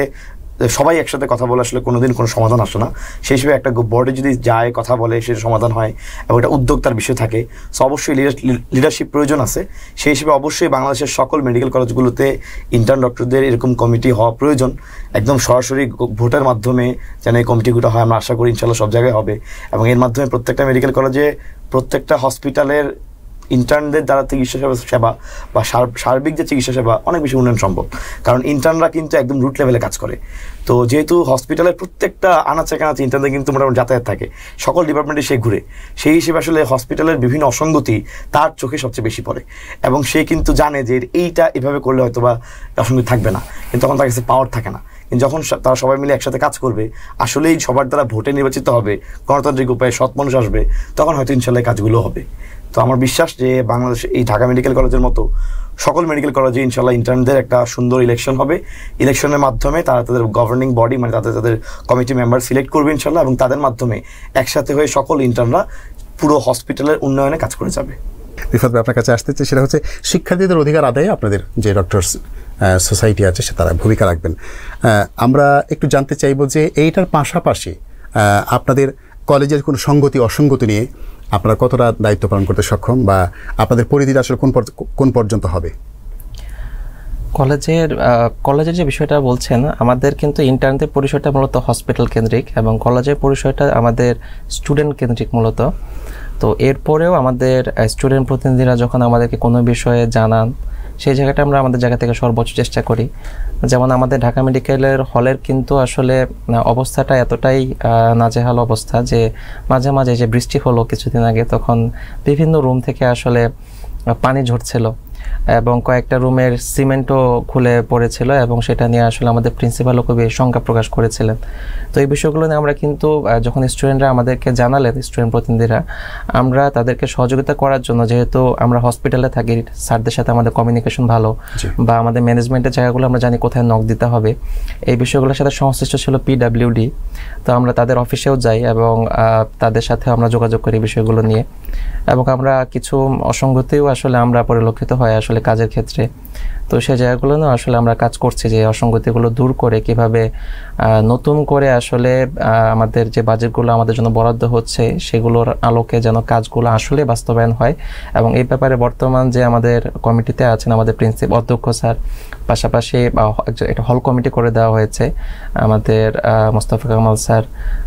সবাই একসাথে কথা বলে আসলে কোনোদিন কোনো সমাধান আসে না। সেই হিসেবে একটা বডি যদি যায়, কথা বলে, সেটা সমাধান হয় এবং একটা উদ্যোক্তার বিষয় থাকে, সো অবশ্যই লিডারশিপ প্রয়োজন আছে। সেই হিসেবে অবশ্যই বাংলাদেশের সকল মেডিকেল কলেজগুলোতে ইন্টার্ন ডক্টরদের এরকম কমিটি হওয়া প্রয়োজন। একদম সরাসরি ভোটের মাধ্যমে যেন এই কমিটিগুলো হয়, আমরা আশা করি ইনশাল্লাহ সব জায়গায় হবে, এবং এর মাধ্যমে প্রত্যেকটা মেডিকেল কলেজে, প্রত্যেকটা হসপিটালের ইন্টার্নদের দ্বারা চিকিৎসা সেবা বা সার্বিক যে চিকিৎসা সেবা অনেক বেশি উন্নয়ন সম্ভব, কারণ ইন্টার্নরা কিন্তু একদম রুট লেভেলে কাজ করে। তো যেহেতু হসপিটালের প্রত্যেকটা আনাচে কানাচে ইন্টার্নদের কিন্তু মোটামুটি যাতায়াত থাকে, সকল ডিপার্টমেন্টে সে ঘুরে, সেই হিসেবে আসলে হসপিটালের বিভিন্ন অসঙ্গতি তার চোখে সবচেয়ে বেশি পড়ে, এবং সে কিন্তু জানে যে এইটা এভাবে করলে হয়তো বা অসঙ্গতি থাকবে না, কিন্তু তখন তার কাছে পাওয়ার থাকে না। কিন্তু যখন তারা সবাই মিলে একসাথে কাজ করবে, আসলেই সবার দ্বারা ভোটে নির্বাচিত হবে, গণতান্ত্রিক উপায়ে সৎ মানুষ আসবে, তখন হয়তো ইনশাল্লাহ কাজগুলো হবে। তো আমার বিশ্বাস যে বাংলাদেশে এই ঢাকা মেডিকেল কলেজের মতো সকল মেডিকেল কলেজে ইনশাল্লাহ ইন্টার্নদের একটা সুন্দর ইলেকশন হবে। ইলেকশনের মাধ্যমে তারা তাদের গভর্নিং বডি, মানে তাদের কমিটি মেম্বার সিলেক্ট করবে ইনশাল্লাহ, এবং তাদের মাধ্যমে একসাথে হয়ে সকল ইন্টার্নরা পুরো হসপিটালের উন্নয়নে কাজ করে যাবে। রিফাত ভাই, আপনার কাছে আসতে চাই, সেটা হচ্ছে শিক্ষার্থীদের অধিকার আদায়ে আপনাদের যে ডক্টরস সোসাইটি আছে তারা ভূমিকা রাখবেন। আমরা একটু জানতে চাইব যে এইটার পাশাপাশি আপনাদের কলেজের কোনো সঙ্গতি অসঙ্গতি নিয়ে আপনারা কতটা দায়িত্ব পালন করতে সক্ষম, বা আপনাদের পরিধিটা আসলে কোন পর্যন্ত হবে? কলেজের যে বিষয়টা বলছেন, আমাদের কিন্তু ইন্টার্নদের পরিসরটা মূলত হসপিটাল কেন্দ্রিক এবং কলেজের পরিসরটা আমাদের স্টুডেন্ট কেন্দ্রিক মূলত। তো এরপরেও আমাদের স্টুডেন্ট প্রতিনিধিরা যখন আমাদেরকে কোনো বিষয়ে জানান, সেই জায়গাটা আমরা আমাদের জায়গা থেকে সর্বোচ্চ চেষ্টা করি। যেমন আমাদের ঢাকা মেডিকেলের হলের কিন্তু আসলে অবস্থাটা এতটাই নাজেহাল অবস্থা যে মাঝে মাঝে যে বৃষ্টি হলো কিছুদিন আগে, তখন বিভিন্ন রুম থেকে আসলে পানি ঝরছিল এবং কয়েকটা রুমের সিমেন্টও খুলে পড়েছিল এবং সেটা নিয়ে আসলে আমাদের প্রিন্সিপালও খুবই শঙ্কা প্রকাশ করেছিলেন। তো এই বিষয়গুলো নিয়ে আমরা কিন্তু যখন স্টুডেন্টরা আমাদেরকে জানালেন, স্টুডেন্ট প্রতিনিধিরা, আমরা তাদেরকে সহযোগিতা করার জন্য, যেহেতু আমরা হসপিটালে থাকি, স্যারদের সাথে আমাদের কমিউনিকেশন ভালো বা আমাদের ম্যানেজমেন্টের জায়গাগুলো আমরা জানি কোথায় নক দিতে হবে, এই বিষয়গুলোর সাথে সংশ্লিষ্ট ছিল PWD। তো আমরা তাদের অফিসেও যাই এবং তাদের সাথে আমরা যোগাযোগ করি বিষয়গুলো নিয়ে, এবং আমরা কিছু অসঙ্গতিও আসলে আমরা পরিলক্ষিত হয় আসলে কাজের ক্ষেত্রে। তো সেই জায়গাগুলো নিয়ে আসলে আমরা কাজ করছি যে অসঙ্গতিগুলো দূর করে কিভাবে নতুন করে আসলে আমাদের যে বাজেটগুলো আমাদের জন্য বরাদ্দ হচ্ছে সেগুলোর আলোকে যেন কাজগুলো আসলে বাস্তবায়ন হয়। এবং এই ব্যাপারে বর্তমান যে আমাদের কমিটিতে আছেন আমাদের প্রিন্সিপাল অধ্যক্ষ স্যার, পাশাপাশি একটা হল কমিটি করে দেওয়া হয়েছে আমাদের মোস্তফা কামাল স্যার,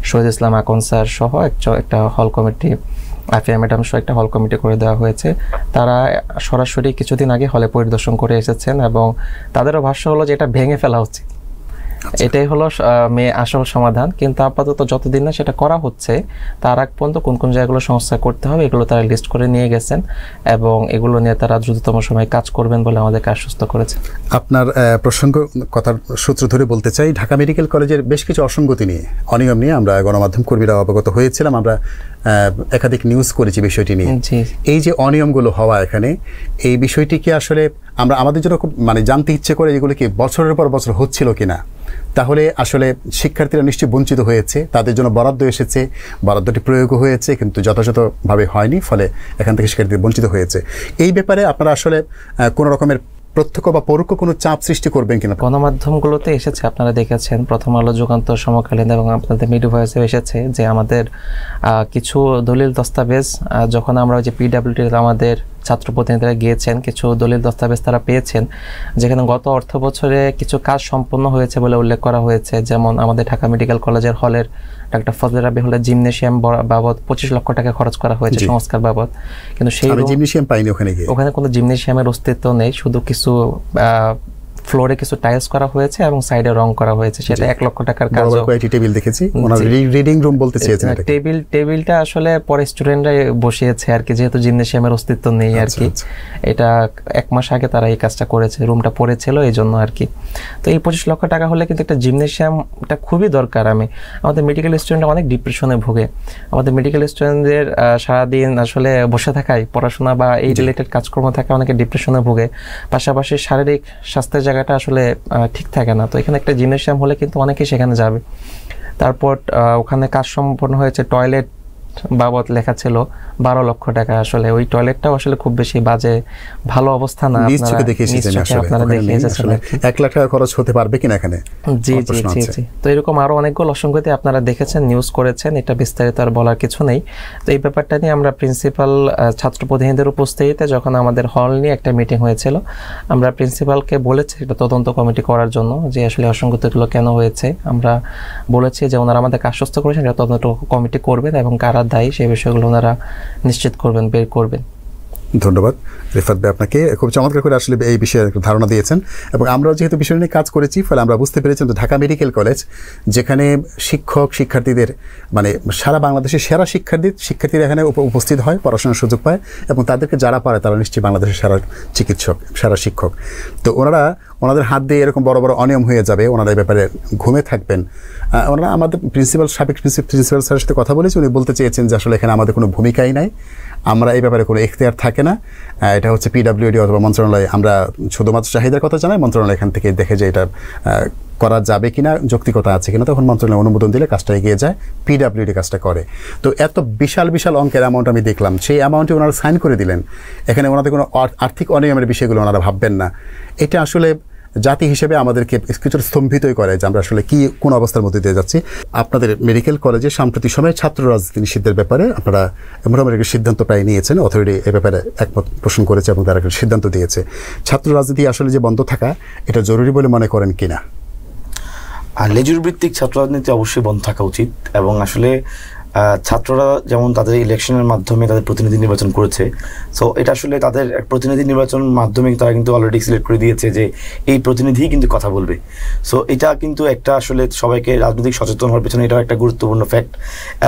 শহীদ ইসলাম আকন স্যার সহ একটা হল কমিটি, আফিয়া ম্যাডাম সহ একটা হল কমিটি করে দেওয়া হয়েছে। তারা সরাসরি কিছুদিন আগে হলে পরিদর্শন করে এসেছেন এবং তাদেরও ভাষ্য হলো যে এটা ভেঙে ফেলা উচিত। এটাই হলো আসল সমাধান। কিন্তু আপাতত যতদিন না সেটা করা হচ্ছে তার আগ পর্যন্ত কোন কোন জায়গাগুলো সংস্কার করতে হবে এগুলো তারা লিস্ট করে নিয়ে গেছেন এবং এগুলো নিয়ে তারা দ্রুততম সময়ে কাজ করবেন বলে আমাদেরকে আশ্বস্ত করেছে। আপনার প্রসঙ্গ কথার সূত্র ধরে বলতে চাই, ঢাকা মেডিকেল কলেজের বেশ কিছু অসঙ্গতি নিয়ে, অনিয়ম নিয়ে আমরা গণমাধ্যম কর্মীরা অবগত হয়েছিলাম। আমরা একাধিক নিউজ করেছি বিষয়টি নিয়ে। এই যে অনিয়মগুলো হওয়া এখানে, এই বিষয়টি কি আসলে আমরা আমাদের জন্য খুব জানতে ইচ্ছে করে এগুলো কি বছরের পর বছর হচ্ছিল কিনা? তাহলে আসলে শিক্ষার্থীরা নিশ্চয়ই বঞ্চিত হয়েছে, তাদের জন্য বরাদ্দ এসেছে, বরাদ্দটি প্রয়োগ হয়েছে কিন্তু যথাযথভাবে হয়নি, ফলে এখান থেকে শিক্ষার্থীরা বঞ্চিত হয়েছে। এই ব্যাপারে আপনারা আসলে কোনো রকমের প্রত্যক্ষ বা পরোক্ষ কোনো চাপ সৃষ্টি করবেন কিনা? গণমাধ্যমগুলোতে এসেছে, আপনারা দেখেছেন, প্রথম আলো, যুগান্তর, সমকালীন এবং আপনাদের মিডিয়া ভয়েসে এসেছে যে আমাদের কিছু দলিল দস্তাবেজ যখন আমরা যে PWD আমাদের ছাত্র প্রতিনিধিরা গিয়েছেন, কিছু দলিল দস্তাবেজ তারা পেয়েছেন যেখানে গত অর্থ বছরে কিছু কাজ সম্পন্ন হয়েছে বলে উল্লেখ করা হয়েছে। যেমন আমাদের ঢাকা মেডিকেল কলেজের হলের ডাক্তার ফজলে রাব্বি হলের জিমনেশিয়াম বাবদ 25 লক্ষ টাকা খরচ করা হয়েছে সংস্কার বাবদ, কিন্তু সেই জিমনেশিয়াম পাইনি, ওখানে কোনো জিমনেশিয়ামের অস্তিত্ব নেই, শুধু কিছু ফ্লোরে কিছু টাইলস করা হয়েছে এবং সাইডে রং করা হয়েছে, সেটা 1 লক্ষ টাকার কাজ। টেবিল দেখেছি, ওনার রিডিং রুম বলতে চেয়েছেন। টেবিলটা আসলে পরে স্টুডেন্টরাই বসিয়েছে আর কি, যেহেতু জিমনেশিয়ামের অস্তিত্ব নেই আর কি। এটা 1 মাস আগে তারা এই কাজটা করেছে, রুমটা পড়েছিল এই জন্য আর কি। তো এই 25 লক্ষ টাকা হলে কিন্তু একটা জিমনেশিয়ামটা খুবই দরকার। আমাদের মেডিকেল স্টুডেন্টরা অনেক ডিপ্রেশনে ভোগে। আমাদের মেডিকেল স্টুডেন্টদের সারাদিন আসলে বসে থাকায়, পড়াশোনা বা এই রিলেটেড কাজকর্ম থাকে, অনেকে ডিপ্রেশনে ভোগে, পাশাপাশি শারীরিক স্বাস্থ্যের জায়গাটা আসলে ঠিক থাকে না। তো এখানে একটা জিমনেশিয়াম হলে কিন্তু অনেকেই সেখানে যাবে। তারপর ওখানে কাজ সম্পন্ন হয়েছে, টয়লেট বাবদ লেখা ছিল 12 লক্ষ টাকা। আসলে ওই টয়লেটটাও আসলে খুব বেশি বাজে ভালো অবস্থা না, আপনারা দেখিয়েছেন। 1 লাখ টাকা খরচ হতে পারবে কিনা এখানে? জি জি জি জি। তো এরকম আরো অনেকগুলো অসঙ্গতি আপনারা দেখেছেন, নিউজ করেছেন, এটা বিস্তারিত আর বলার কিছু নেই। তো এই ব্যাপারটা নিয়ে আমরা প্রিন্সিপাল, ছাত্র প্রতিনিধিদের উপস্থিতিতে যখন আমাদের হল নিয়ে একটা মিটিং হয়েছিল, আমরা প্রিন্সিপালকে বলেছি এটা তদন্ত কমিটি করার জন্য যে আসলে অসঙ্গতিগুলো কেন হয়েছে। আমরা বলেছি যে ওনারা আমাদেরকে আশ্বস্ত করেছেন এটা তদন্ত কমিটি করবেন এবং কারা দায়ী সেই বিষয়গুলো ওনারা নিশ্চিত করবেন, বের করবেন। ধন্যবাদ রিফাত ভাই, আপনাকে খুব চমৎকার করে আসলে এই বিষয়ে ধারণা দিয়েছেন। এবং আমরা যেহেতু বিষয় নিয়ে কাজ করেছি, ফলে আমরা বুঝতে পেরেছি যে ঢাকা মেডিকেল কলেজ, যেখানে শিক্ষার্থীদের সারা বাংলাদেশের সেরা শিক্ষার্থীরা এখানে উপস্থিত হয়, পড়াশোনার সুযোগ পায় এবং তাদেরকে যারা পারে তারা নিশ্চয়ই বাংলাদেশের সেরা চিকিৎসক, সেরা শিক্ষক। তো ওনাদের হাত দিয়ে এরকম বড় বড় অনিয়ম হয়ে যাবে, ওনারা এই ব্যাপারে ঘুমে থাকবেন। ওনারা আমাদের সাবেক প্রিন্সিপাল স্যারের সাথে কথা বলেছি, উনি বলতে চেয়েছেন যে আসলে এখানে আমাদের কোনো ভূমিকাই নাই, আমরা এই ব্যাপারে কোনো এখতিয়ার থাকে না, এটা হচ্ছে PWD অথবা মন্ত্রণালয়। আমরা শুধুমাত্র চাহিদার কথা জানাই, মন্ত্রণালয় এখান থেকে দেখে যে এটা করা যাবে কিনা, যৌক্তিকতা আছে কিনা, তখন মন্ত্রণালয় অনুমোদন দিলে কাজটা এগিয়ে যায়, PWD কাজটা করে। তো এত বিশাল বিশাল অঙ্কের অ্যামাউন্ট আমি দেখলাম, সেই অ্যামাউন্টে ওনারা সাইন করে দিলেন, এখানে ওনাদের কোনো আর্থিক অনিয়মের বিষয়গুলো ওনারা ভাববেন না। এটা আসলে জাতি হিসেবে আমাদেরকে কিছুটা স্তম্ভিতই করে যে আমরা আসলে কোন অবস্থার মধ্যে দিয়ে যাচ্ছি। আপনাদের মেডিকেল কলেজে সাম্প্রতিক সময়ে ছাত্র রাজনীতি নিষিদ্ধের ব্যাপারে আপনারা মোটামুটি একটা সিদ্ধান্ত প্রায় নিয়েছেন, অথরিটি এ ব্যাপারে একমত পোষণ করেছে এবং তারা একটা সিদ্ধান্ত দিয়েছে। ছাত্র রাজনীতি আসলে যে বন্ধ থাকা এটা জরুরি বলে মনে করেন কিনা? আর লেজুর ভিত্তিক ছাত্র রাজনীতি অবশ্যই বন্ধ থাকা উচিত, এবং আসলে ছাত্ররা যেমন তাদের ইলেকশনের মাধ্যমে তাদের প্রতিনিধি নির্বাচন করেছে, সো এটা আসলে তাদের প্রতিনিধি নির্বাচনের মাধ্যমে তারা কিন্তু অলরেডি সিলেক্ট করে দিয়েছে যে এই প্রতিনিধি কিন্তু কথা বলবে। সো এটা কিন্তু একটা আসলে সবাইকে রাজনৈতিক সচেতন হওয়ার পেছনে এটাও একটা গুরুত্বপূর্ণ ফ্যাক্ট,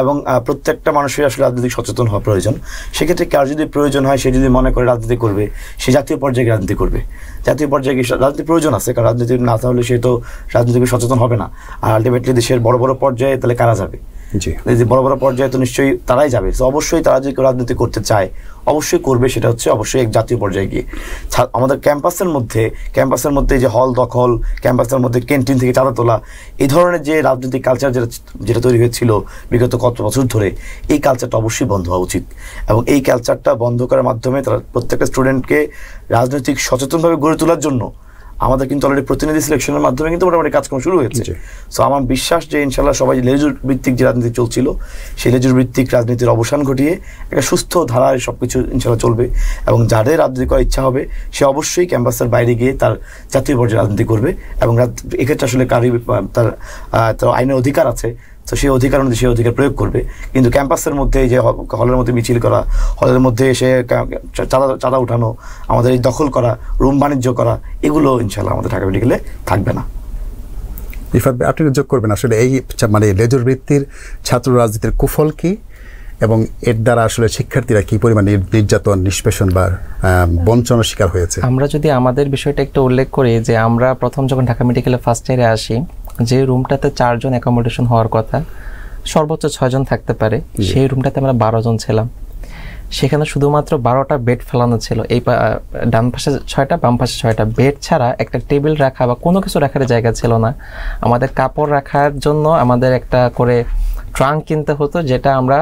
এবং প্রত্যেকটা মানুষের আসলে রাজনৈতিক সচেতন হওয়া প্রয়োজন। সেক্ষেত্রে কার যদি প্রয়োজন হয়, সে যদি মনে করে রাজনীতি করবে, সে জাতীয় পর্যায়ে রাজনীতি করবে। জাতীয় পর্যায়ে রাজনীতি প্রয়োজন আছে, কারণ রাজনীতি না তাহলে সে তো রাজনীতিকে সচেতন হবে না। আর আলটিমেটলি দেশের বড় বড় পর্যায়ে তাহলে কারা যাবে? যে বড় বড় পর্যায়ে তো নিশ্চয়ই তারাই যাবে। তো অবশ্যই তারা যদি রাজনীতি করতে চায় অবশ্যই করবে, সেটা হচ্ছে অবশ্যই এক জাতীয় পর্যায়ে গিয়ে। আমাদের ক্যাম্পাসের মধ্যে যে হল দখল, ক্যাম্পাসের মধ্যে ক্যান্টিন থেকে চাঁদা তোলা, এই ধরনের যে রাজনৈতিক কালচার যেটা তৈরি হয়েছিল বিগত কত বছর ধরে, এই কালচারটা অবশ্যই বন্ধ হওয়া উচিত। এবং এই কালচারটা বন্ধ করার মাধ্যমে তারা প্রত্যেকটা স্টুডেন্টকে রাজনৈতিক সচেতনভাবে গড়ে তোলার জন্য আমাদের কিন্তু অলরেডি প্রতিনিধি সিলেকশনের মাধ্যমে কিন্তু মোটামুটি কাজকর্ম শুরু হয়েছে। সো আমার বিশ্বাস যে ইনশাল্লাহ সবাই লেজুর ভিত্তিক যে রাজনীতি চলছিল সেই লেজুর ভিত্তিক রাজনীতির অবসান ঘটিয়ে একটা সুস্থ ধারায় সবকিছু ইনশাল্লাহ চলবে, এবং যাদের রাজনীতি করার ইচ্ছা হবে সে অবশ্যই ক্যাম্পাসের বাইরে গিয়ে তার জাতীয় পর্যায়ে রাজনীতি করবে। এবং এক্ষেত্রে আসলে তার আইনের অধিকার আছে, তো সেই অধিকার অনুযায়ী সেই অধিকার প্রয়োগ করবে। কিন্তু ক্যাম্পাসের মধ্যে যে হলের মধ্যে মিছিল করা, হলের মধ্যে এসে চাঁদা উঠানো, আমাদের এই দখল করা, রুম বাণিজ্য করা, এগুলো ইনশাল্লাহ আমাদের ঢাকা মেডিকেলে থাকবে না। ইরফাত ভাই, আপনি যোগ করবেন আসলে এই মানে লেজুর ভিত্তির ছাত্র রাজনীতির কুফল কি, এবং এর দ্বারা আসলে শিক্ষার্থীরা কি পরিমাণ নির্যাতন, নিষ্পেষণ বা বঞ্চনার শিকার হয়েছে? আমরা যদি আমাদের বিষয়টা একটু উল্লেখ করি, যে আমরা প্রথম যখন ঢাকা মেডিকেলে ফার্স্ট ইয়ারে আসি, যে রুমটাতে 4 জন অ্যাকোমোডেশন হওয়ার কথা, সর্বোচ্চ 6 জন থাকতে পারে, সেই রুমটাতে আমরা 12 জন ছিলাম। সেখানে শুধুমাত্র 12টা বেড ফেলানো ছিল, এই ডান পাশে 6টা, বাম পাশে 6টা। বেড ছাড়া একটা টেবিল রাখা বা কোনো কিছু রাখার জায়গা ছিল না। আমাদের কাপড় রাখার জন্য আমাদের একটা করে ট্রাঙ্ক কিনতে হতো, যেটা আমরা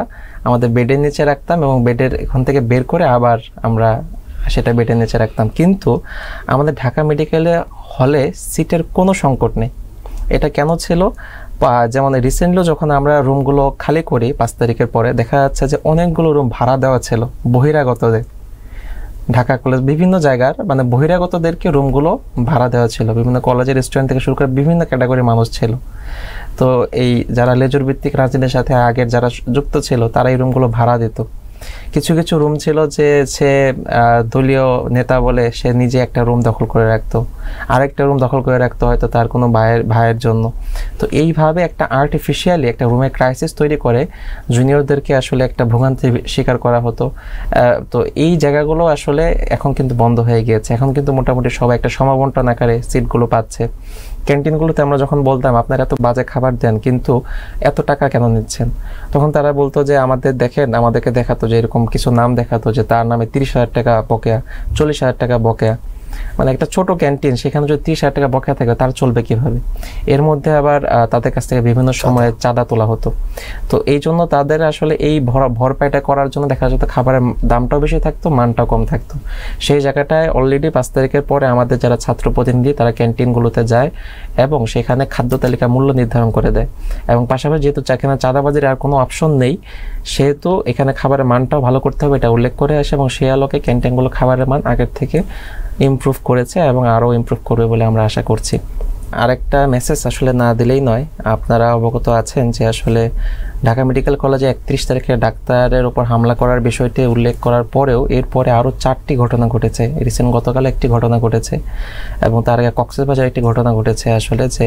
আমাদের বেডের নিচে রাখতাম, এবং বেডের এখান থেকে বের করে আবার আমরা সেটা বেডের নিচে রাখতাম। কিন্তু আমাদের ঢাকা মেডিকেলে হলে সিটের কোনো সংকট নেই। এটা কেন ছিল? যেমন রিসেন্টলি যখন আমরা রুমগুলো খালি করি 5 তারিখের পরে, দেখা যাচ্ছে যে অনেকগুলো রুম ভাড়া দেওয়া ছিল বহিরাগতদের। ঢাকা কলেজ বিভিন্ন জায়গার মানে বহিরাগতদেরকে রুমগুলো ভাড়া দেওয়া ছিল, বিভিন্ন কলেজের রেস্টুরেন্ট থেকে শুরু করে বিভিন্ন ক্যাটাগরির মানুষ ছিল। তো এই যারা লেজুর ভিত্তিক রাজনীতির সাথে আগের যারা যুক্ত ছিল তারা এই রুমগুলো ভাড়া দিত। কিছু কিছু রুম ছিল যে সে দলীয় নেতা বলে সে নিজে একটা রুম দখল করে রাখতো, আরেকটা রুম দখল করে রাখতো হয়তো তার কোনো ভাইয়ের জন্য। তো এইভাবে একটা আর্টিফিশিয়ালি একটা রুমের ক্রাইসিস তৈরি করে জুনিয়রদেরকে আসলে একটা ভোগান্তি শিকার করা হতো। তো এই জায়গাগুলো আসলে এখন কিন্তু বন্ধ হয়ে গিয়েছে। এখন কিন্তু মোটামুটি সবাই একটা সমাবন্টন আকারে সিটগুলো পাচ্ছে। ক্যান্টিনগুলোতে আমরা যখন বলতাম আপনারা এত বাজে খাবার দেন কিন্তু এত টাকা কেন নিচ্ছেন, তখন তারা বলতো যে আমাদেরকে দেখাতো যে এরকম কিছু নাম দেখাতো যে তার নামে 30,000 টাকা বকেয়া, 40,000 টাকা বকেয়া। মানে একটা ছোট ক্যান্টিন, সেখানে যদি 30,000 টাকা বকেয়া থাকে তার চলবে কিভাবে? এর মধ্যে আবার তাদের কাছ থেকে বিভিন্ন সময়ে চাঁদা তোলা হতো। তো এই জন্য তাদের আসলে এই ভরপাইটা করার জন্য দেখা যেত খাবারের দামটাও বেশি থাকতো, মানটাও কম থাকতো। সেই জায়গাটায় অলরেডি 5 তারিখের পরে আমাদের যারা ছাত্র প্রতিনিধি তারা ক্যান্টিনগুলোতে যায় এবং সেখানে খাদ্য তালিকা মূল্য নির্ধারণ করে দেয়। এবং পাশাপাশি যেহেতু এখানে চাঁদাবাজির আর কোনো অপশন নেই, সেহেতু এখানে খাবারের মানটাও ভালো করতে হবে এটা উল্লেখ করে আসে, এবং সেই আলোকে ক্যান্টিনগুলো খাবারের মান আগের থেকে ইমপ্রুভ করেছে এবং আরও ইমপ্রুভ করবে বলে আমরা আশা করছি। আরেকটা মেসেজ আসলে না দিলেই নয়, আপনারা অবগত আছেন যে আসলে ঢাকা মেডিকেল কলেজে 31 তারিখে ডাক্তারের উপর হামলা করার বিষয়টি উল্লেখ করার পরেও এরপরে আরও 4টি ঘটনা ঘটেছে। রিসেন্ট গতকাল একটি ঘটনা ঘটেছে এবং তার আগে কক্সবাজার একটি ঘটনা ঘটেছে আসলে যে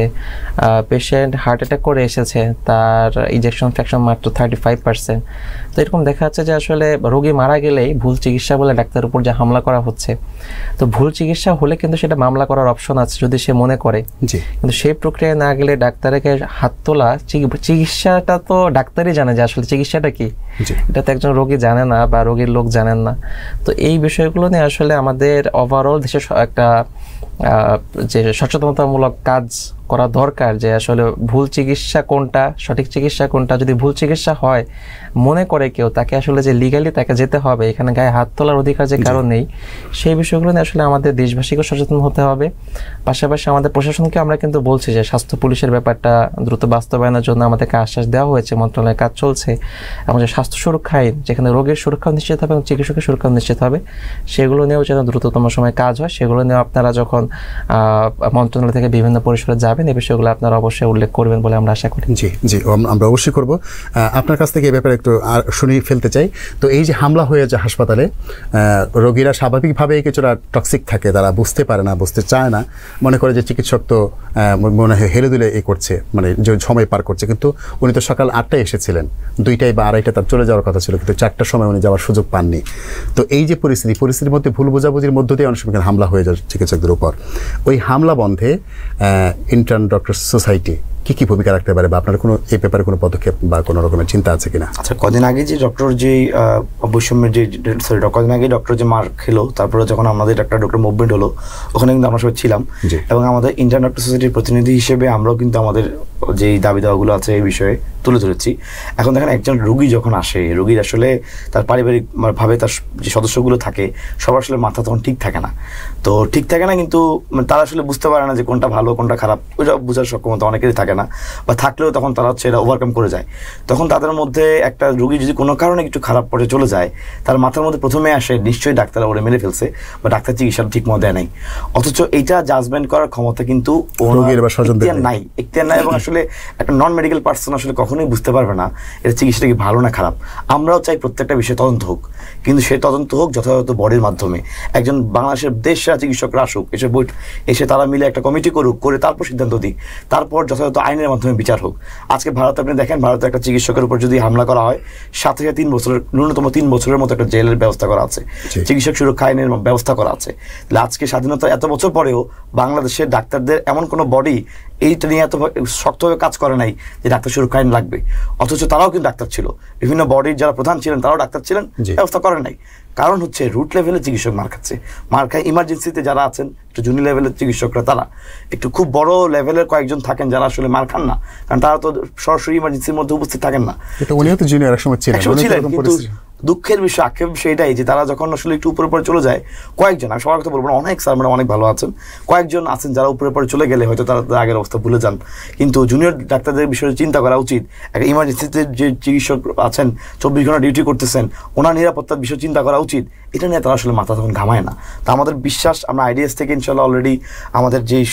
পেশেন্ট হার্ট অ্যাটাক করে এসেছে, তার ইনজেকশন ফ্র্যাকশন মাত্র 35%। তো এরকম দেখা যাচ্ছে যে আসলে রোগী মারা গেলেই ভুল চিকিৎসা বলে ডাক্তারের উপর যে হামলা করা হচ্ছে। তো ভুল চিকিৎসা হলে কিন্তু সেটা মামলা করার অপশন আছে যদি সে মনে করে, কিন্তু সেই প্রক্রিয়ায় না গেলে ডাক্তারকে হাত তোলা, চিকিৎসাটা তো ডাক্তারই জানে যে আসলে চিকিৎসাটা কি, এটা তো একজন রোগী জানে না বা রোগীর লোক জানেন না। তো এই বিষয়গুলো নিয়ে আসলে আমাদের ওভারঅল দেশে একটা যে সচেতনতামূলক কাজ করা দরকার যে আসলে ভুল চিকিৎসা কোনটা, সঠিক চিকিৎসা কোনটা। যদি ভুল চিকিৎসা হয় মনে করে কেউ, তাকে আসলে যে লিগালি তাকে যেতে হবে, এখানে গায়ে হাত তোলার অধিকার যে কারণ নেই, সেই বিষয়গুলো নিয়ে আসলে আমাদের দেশবাসীকে সচেতন হতে হবে। পাশাপাশি আমাদের প্রশাসনকে আমরা কিন্তু বলছি যে স্বাস্থ্য পুলিশের ব্যাপারটা দ্রুত বাস্তবায়নের জন্য আমাদেরকে আশ্বাস দেওয়া হয়েছে, মন্ত্রণালয়ের কাজ চলছে। এবং যে স্বাস্থ্য সুরক্ষা আইন, যেখানে রোগীর সুরক্ষা নিশ্চিত হবে এবং চিকিৎসকের সুরক্ষা নিশ্চিত হবে, সেগুলো নিয়েও যেন দ্রুততম সময় কাজ হয়। সেগুলো নিয়েও আপনারা যখন মন্ত্রণালয় থেকে বিভিন্ন পরিসরে যাবেন, এই বিষয়গুলো আপনারা অবশ্যই উল্লেখ করবেন বলে আমরা আশা করি। জি জি, আমরা অবশ্যই করব। আপনার কাছ থেকে এই ব্যাপারে একটু শুনে ফেলতে চাই। তো এই যে হামলা হয়ে যায় হাসপাতালে, রোগীরা স্বাভাবিকভাবেই কিছুটা টক্সিক থাকে, তারা বুঝতে পারে না, বুঝতে চায় না, মনে করে যে চিকিৎসক তো মনে হয় হেলে দুলে করছে, মানে যে সময় পার করছে। কিন্তু উনি তো সকাল 8টায় এসেছিলেন, 2টায় বা 2:30টায় তার চলে যাওয়ার কথা ছিল, কিন্তু 4টার সময় উনি যাওয়ার সুযোগ পাননি। তো এই যে পরিস্থিতির মধ্যে ভুল বোঝাবুঝির মধ্য দিয়ে অনেক সময় হামলা হয়ে যায় চিকিৎসকদের উপর। ওই হামলা বন্ধে ইন্টার্ন ডক্টর সোসাইটি কি ভূমিকা রাখতে পারে, বা আপনার কোনো এই ব্যাপারে কোনো পদক্ষেপ বা কোনো রকমের চিন্তা আছে কিনা? আচ্ছা, কদিন আগে যে ডক্টর যে বৈষম্যের যে কদিন আগে ডক্টর যে মার খেলো, তারপরে যখন আমাদের একটা ডক্টর মুভমেন্ট হলো, ওখানে কিন্তু আমরা সবাই ছিলাম। এবং আমাদের ইন্টার্ন ডক্টর সোসাইটির প্রতিনিধি হিসেবে আমরাও কিন্তু আমাদের যেই দাবি দাওয়াগুলো আছে এই বিষয়ে তুলে ধরেছি। এখন দেখেন, একজন রোগী যখন আসে, রোগীর আসলে তার পারিবারিক ভাবে তার যে সদস্যগুলো থাকে সবার আসলে মাথা তখন ঠিক থাকে না। তো ঠিক থাকে না, কিন্তু তারা আসলে বুঝতে পারে না যে কোনটা ভালো কোনটা খারাপ, ওইটা বোঝার সক্ষমতা অনেকেরই থাকে না, বা থাকলেও তখন তারা হচ্ছে এটা ওভারকাম করে যায়। তখন তাদের মধ্যে একটা রোগী যদি কোনো কারণে একটু খারাপ পর্যায়ে চলে যায়, তার মাথার মধ্যে প্রথমে আসে নিশ্চয়ই ডাক্তার ওরে মেরে ফেলছে, বা ডাক্তার চিকিৎসা ঠিক মতো দেয় নাই। অথচ এইটা জাজমেন্ট করার ক্ষমতা কিন্তু নাই, এখতিয়ার নাই। এবং আসলে একটা নন মেডিকেল পার্সন আসলে কখনোই বুঝতে পারবে না এটা চিকিৎসাটা কি ভালো না খারাপ। আমরাও চাই প্রত্যেকটা বিষয়ে তদন্ত হোক, কিন্তু সেই তদন্ত হোক যথাযথ বডির মাধ্যমে। একজন বাংলাদেশের দেশরা চিকিৎসকরা আসুক, এসে তারা মিলে একটা কমিটি করুক, করে তারপর সিদ্ধান্ত দিক, তারপর যথাযথ আইনের মাধ্যমে বিচার হোক। আজকে ভারতে আপনি দেখেন, ভারতে একটা চিকিৎসকের উপর যদি হামলা করা হয়, 7 থেকে 3 বছরের, ন্যূনতম 3 বছরের মতো একটা জেলের ব্যবস্থা করা আছে, চিকিৎসক সুরক্ষা আইনের ব্যবস্থা করা আছে। আজকে স্বাধীনতা এত বছর পরেও বাংলাদেশের ডাক্তারদের এমন কোনো বডি এইটা নিয়ে এত শক্তভাবে কাজ করে নাই যে ডাক্তার সুরক্ষা আইন লাগবে। অথচ তারাও কিন্তু ডাক্তার ছিল, বিভিন্ন বডির যারা প্রধান ছিলেন তারাও ডাক্তার ছিলেন, ব্যবস্থা করেন নাই। কারণ হচ্ছে রুট লেভেলে চিকিৎসক মার খাচ্ছে, মার খায় ইমার্জেন্সিতে যারা আছেন একটু জুনিয়র লেভেলের চিকিৎসকরা, তারা একটু খুব বড় লেভেলের কয়েকজন থাকেন যারা আসলে মার খান না, কারণ তারা তো সরাসরি ইমার্জেন্সির মধ্যে উপস্থিত থাকেন না। কিন্তু দুঃখের বিষয়, আক্ষেপ বিষয় এটাই যে তারা যখন আসলে একটু উপরে পরে চলে যায়, কয়েকজন, আমি সবার কথা বলবো না, অনেক স্যার ম্যাডাম অনেক ভালো আছেন, কয়েকজন আছেন যারা উপরে পরে চলে গেলে হয়তো তারা আগের অবস্থা ভুলে যান। কিন্তু জুনিয়র ডাক্তারদের বিষয়ে চিন্তা করা উচিত। একটা ইমার্জেন্সিতে যে চিকিৎসক আছেন 24 ঘন্টা ডিউটি করতেছেন, ওনার নিরাপত্তার বিষয়ে চিন্তা করা উচিত। এটা নিয়ে তারা আসলে মাথা তখন ঘামায় না। তা আমাদের বিশ্বাস, আমরা আইডিএস থেকে ইনশাল্লাহ অলরেডি আমাদের যেই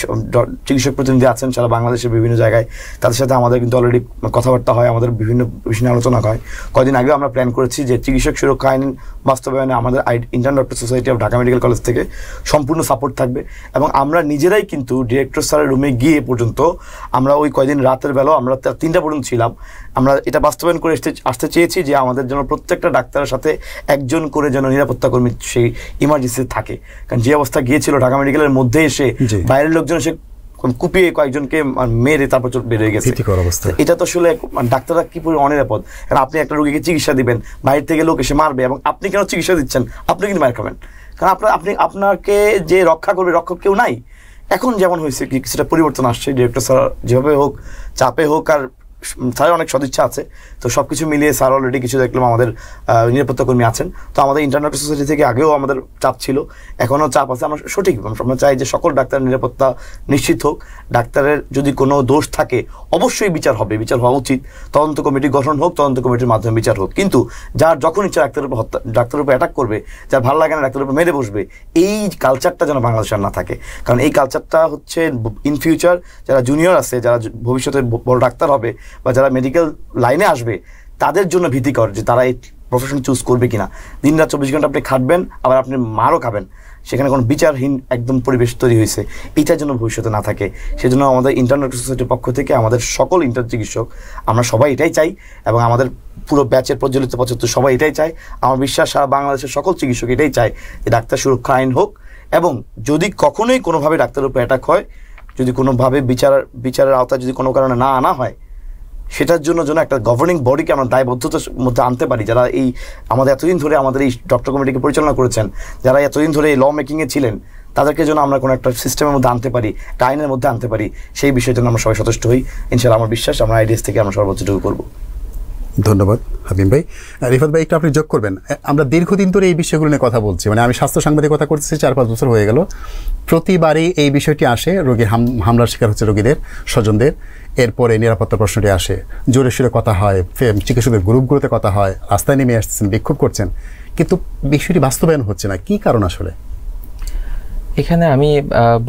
চিকিৎসক প্রতিনিধি আছেন সারা বাংলাদেশের বিভিন্ন জায়গায়, তাদের সাথে আমাদের কিন্তু অলরেডি কথাবার্তা হয়, আমাদের বিভিন্ন বিষয়ে আলোচনা হয়। কদিন আগেও আমরা প্ল্যান করেছি যে চিকিৎসক সুরক্ষা আইন বাস্তবায়নে আমাদের Indian doctor society of Dhaka medical college থেকে সম্পূর্ণ সাপোর্ট থাকবে। এবং আমরা নিজেরাই কিন্তু ডিরেক্টর স্যারের রুমে গিয়ে পর্যন্ত আমরা ওই কয়দিন রাতের বেলাও আমরা 3টা পর্যন্ত ছিলাম। আমরা এটা বাস্তবায়ন করে আসতে চেয়েছি যে আমাদের যেন প্রত্যেকটা ডাক্তারের সাথে একজন করে যেন নিরাপত্তা কর্মী সেই ইমার্জেন্সিতে থাকে। কারণ যে অবস্থা গিয়েছিল ঢাকা মেডিকেলের মধ্যে এসে বাইরের লোকজন এসে কুপিয়ে কয়েকজনকে মেরে তারপর বের হয়ে গেছে। এটা তো আসলে ডাক্তাররা কি পরিমাণ অনিরাপদ। কারণ আপনি একটা রোগীকে চিকিৎসা দিবেন, বাইরে থেকে লোক এসে মারবে, এবং আপনি কেন চিকিৎসা দিচ্ছেন? আপনি কিন্তু মার খাবেন, কারণ আপনাকে যে রক্ষা করবে রক্ষক কেউ নাই। এখন যেমন হয়েছে কি কিছুটা পরিবর্তন আসছে, ডিরেক্টর স্যার যেভাবে হোক, চাপে হোক, আর স্যারের অনেক সদিচ্ছা আছে, তো সবকিছু মিলিয়ে স্যার অলরেডি কিছু দেখলাম আমাদের নিরাপত্তা কর্মী আছেন। তো আমাদের ইন্টারন্যাশনাল সোসাইটি থেকে আগেও আমাদের চাপ ছিল, এখনও চাপ আছে। আমরা সঠিক আমরা চাই যে সকল ডাক্তারের নিরাপত্তা নিশ্চিত হোক। ডাক্তারের যদি কোনো দোষ থাকে অবশ্যই বিচার হবে, বিচার হওয়া উচিত। তদন্ত কমিটি গঠন হোক, তদন্ত কমিটির মাধ্যমে বিচার হোক। কিন্তু যার যখন ইচ্ছা ডাক্তারের উপর অ্যাটাক করবে, যার ভালো লাগে না ডাক্তারের উপর মেরে বসবে, এই কালচারটা যেন বাংলাদেশে না থাকে। কারণ এই কালচারটা হচ্ছে ইন ফিউচার যারা জুনিয়র আছে, যারা ভবিষ্যতে বড় ডাক্তার হবে বা যারা মেডিকেল লাইনে আসবে, তাদের জন্য ভীতিকর যে তারা এই প্রফেশন চুজ করবে কিনা। দিনরাত 24 ঘন্টা আপনি খাটবেন, আবার আপনি মারও খাবেন, সেখানে কোনো বিচারহীন একদম পরিবেশ তৈরি হয়েছে। এইটার জন্য ভবিষ্যতে না থাকে, সেজন্য আমাদের ইন্টারন্যাশনাল সোসাইটির পক্ষ থেকে আমাদের সকল ইন্টার চিকিৎসক আমরা সবাই এটাই চাই, এবং আমাদের পুরো ব্যাচের প্রজ্বলিত 75 সবাই এটাই চাই। আমার বিশ্বাস সারা বাংলাদেশের সকল চিকিৎসক এটাই চায় যে ডাক্তার সুরক্ষা আইন হোক, এবং যদি কখনোই কোনোভাবে ডাক্তারের উপর অ্যাটাক হয়, যদি কোনোভাবে বিচারের আওতায় যদি কোনো কারণে না আনা হয়, সেটার জন্য একটা গভর্নিং বডিকে আমরা দায়বদ্ধতার মধ্যে আনতে পারি, যারা এই আমাদের এতদিন ধরে আমাদের এই ডক্টর কমিটিকে পরিচালনা করেছেন, যারা এতদিন ধরে এই ল মেকিংয়ে ছিলেন, তাদেরকে যেন আমরা কোনো একটা সিস্টেমের মধ্যে আনতে পারি, একটা আইনের মধ্যে আনতে পারি, সেই বিষয়ের জন্য আমরা সবাই সচেষ্ট হই। ইনশাআল্লাহ আমার বিশ্বাস আমরা আইডিএস থেকে আমরা সর্বোচ্চটুকু করবো। ধন্যবাদ হাবিব ভাই। রিফাত ভাই, একটু আপনি যোগ করবেন। আমরা দীর্ঘদিন ধরে এই বিষয়গুলো নিয়ে কথা বলছি, মানে আমি স্বাস্থ্য সাংবাদিকতা করতেছি 4-5 বছর হয়ে গেল। প্রতিবারই এই বিষয়টি আসে, রোগীর হামলার শিকার হচ্ছে রোগীদের স্বজনদের। এরপরে নিরাপত্তা প্রশ্নটি আসে, জোরে সুরে কথা হয়, চিকিৎসকদের গ্রুপগুলোতে কথা হয়, রাস্তায় নেমে আসতেছেন, বিক্ষোভ করছেন, কিন্তু বিষয়টি বাস্তবায়ন হচ্ছে না। কি কারণ আসলে? এখানে আমি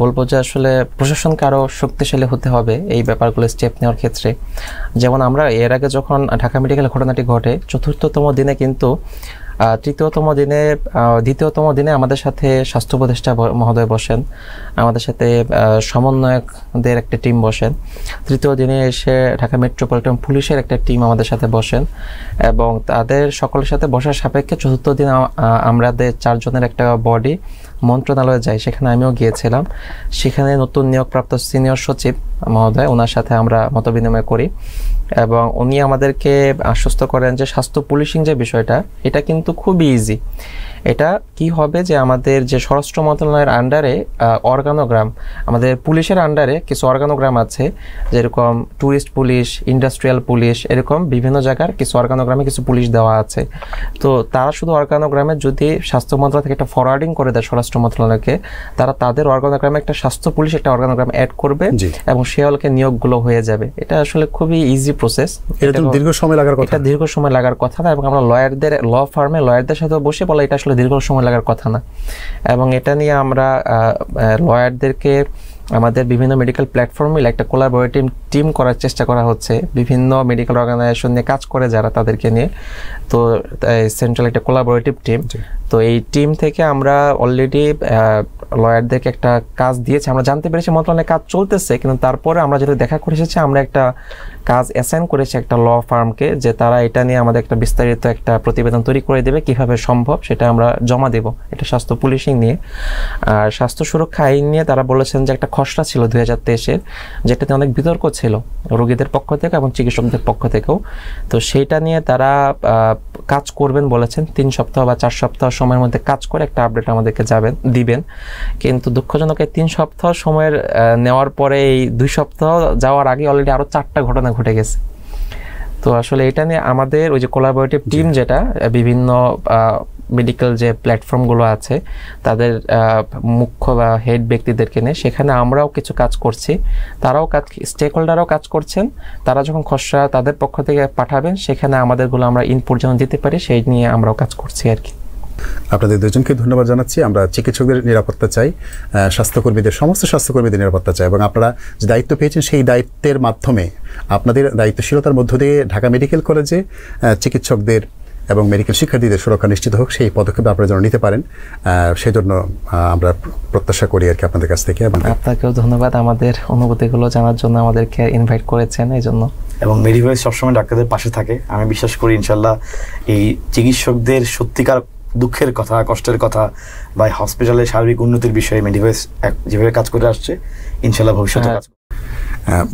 বলবো যে আসলে প্রশাসনকে আরও শক্তিশালী হতে হবে এই ব্যাপারগুলো স্টেপ নেওয়ার ক্ষেত্রে। যেমন আমরা এর আগে যখন ঢাকা মেডিকেল ঘটনাটি ঘটে, চতুর্থতম দিনে কিন্তু দ্বিতীয়তম দিনে আমাদের সাথে স্বাস্থ্য উপদেষ্টা মহোদয় বসেন, আমাদের সাথে সমন্বয়কদের একটা টিম বসেন। তৃতীয় দিনে এসে ঢাকা মেট্রোপলিটন পুলিশের একটা টিম আমাদের সাথে বসেন, এবং তাদের সকলের সাথে বসার সাপেক্ষে চতুর্থ দিন আমাদের 4 জনের একটা বডি মন্ত্রণালয়ে যায়, সেখানে আমিও গিয়েছিলাম। সেখানে নতুন নিয়োগপ্রাপ্ত সিনিয়র সচিব মহোদয়, ওনার সাথে আমরা মতবিনিময় করি, এবং উনি আমাদেরকে আশ্বস্ত করেন যে স্বাস্থ্য পুলিশিং যে বিষয়টা, এটা কিন্তু খুবই ইজি। এটা কি হবে যে আমাদের যে স্বরাষ্ট্র মন্ত্রণালয়ের আন্ডারে অর্গানোগ্রাম, আমাদের পুলিশের আন্ডারে কিছু অর্গানোগ্রাম আছে, যেরকম ট্যুরিস্ট পুলিশ, ইন্ডাস্ট্রিয়াল পুলিশ, এরকম বিভিন্ন জায়গার কিছু অর্গানোগ্রামে কিছু পুলিশ দেওয়া আছে। তো তারা শুধু অর্গানোগ্রামে যদি স্বাস্থ্য মন্ত্রণালয় থেকে একটা ফরওয়ার্ডিং করে দেয় স্বরাষ্ট্র মন্ত্রণালয়কে, তারা তাদের অর্গানোগ্রামে একটা স্বাস্থ্য পুলিশ একটা অর্গানোগ্রাম অ্যাড করবে এবং সে হলকে নিয়োগগুলো হয়ে যাবে। এটা আসলে খুবই ইজি প্রসেস। এটা দীর্ঘ সময় লাগার কথা না, এবং আমরা লয়ারদের সাথে বসে বলে এটা আসলে দীর্ঘ সময় লাগার কথা না। এবং এটা নিয়ে আমরা লয়ারদেরকে আমাদের বিভিন্ন মেডিকেল প্ল্যাটফর্ম মিলে একটা কোলাবোরেটিভ টিম করার চেষ্টা করা হচ্ছে, বিভিন্ন মেডিকেল অর্গানাইজেশন নিয়ে কাজ করে যারা, তাদেরকে নিয়ে। তো সেন্ট্রাল একটা কোলাবোরেটিভ টিম। তো এই টিম থেকে আমরা অলরেডি লয়ারদেরকে একটা কাজ দিয়েছি। আমরা জানতে পেরেছি মন্ত্রণালয়ে কাজ চলতেছে, কিন্তু তারপরে আমরা যেটা দেখা করে এসেছি, আমরা একটা কাজ অ্যাসাইন করেছি একটা ল ফার্মকে, যে তারা এটা নিয়ে আমাদের একটা বিস্তারিত একটা প্রতিবেদন তৈরি করে দেবে, কিভাবে সম্ভব সেটা আমরা জমা দেব। এটা স্বাস্থ্য পুলিশিং নিয়ে। আর স্বাস্থ্য সুরক্ষা আইন নিয়ে তারা বলেছেন যে একটা খসড়া ছিল 2023-এর, যেটাতে অনেক বিতর্ক ছিল রোগীদের পক্ষ থেকে এবং চিকিৎসকদের পক্ষ থেকেও। তো সেইটা নিয়ে তারা কাজ করবেন বলেছেন, 3 সপ্তাহ বা 4 সপ্তাহ সময়ের মধ্যে কাজ করে একটা আপডেট আমাদেরকে দিবেন। কিন্তু দুঃখজনক এই 3 সপ্তাহ সময়ের নেওয়ার পরে এই 2 সপ্তাহ যাওয়ার আগে অলরেডি আরও 4টা ঘটনা ঘটে গেছে। তো আসলে এটা নিয়ে আমাদের ওই যে কোলাবোরেটিভ টিম, যেটা বিভিন্ন মেডিকেল যে প্ল্যাটফর্মগুলো আছে তাদের মুখ্য বা হেড ব্যক্তিদেরকে নিয়ে, সেখানে আমরাও কিছু কাজ করছি, তারাও স্টেক হোল্ডাররাও কাজ করছেন। তারা যখন খসড়া তাদের পক্ষ থেকে পাঠাবেন, সেখানে আমাদেরগুলো আমরা ইনপুট যেন দিতে পারি, সেই নিয়ে আমরাও কাজ করছি আর কি। আপনাদের দুজনকে ধন্যবাদ জানাচ্ছি। আমরা চিকিৎসকদের নিরাপত্তা চাই, সমস্ত স্বাস্থ্যকর্মীদের নিরাপত্তা চাই, এবং আপনারা যে দায়িত্ব পেয়েছেন সেই দায়িত্বের মাধ্যমে আপনাদের দায়িত্বশীলতার মধ্য দিয়ে ঢাকা মেডিকেল কলেজে চিকিৎসকদের এবং মেডিকেল শিক্ষার্থীদের সুরক্ষা নিশ্চিত হোক, সেই পদক্ষেপ আপনারা যেন নিতে পারেন, সেজন্য আমরা প্রত্যাশা করি আর কি আপনাদের কাছ থেকে। এবং আপনাকেও ধন্যবাদ আমাদের অনুভূতিগুলো জানার জন্য, আমাদেরকে ইনভাইট করেছেন এই জন্য। এবং মেডিভয়েস সবসময় ডাক্তারদের পাশে থাকে। আমি বিশ্বাস করি ইনশাল্লাহ এই চিকিৎসকদের সত্যিকার দুঃখের কথা, কষ্টের কথা বা হসপিটালের সার্বিক উন্নতির বিষয়ে মেডিভয়েস যেভাবে কাজ করে আসছে, ইনশাল্লাহ ভবিষ্যতে কাজ।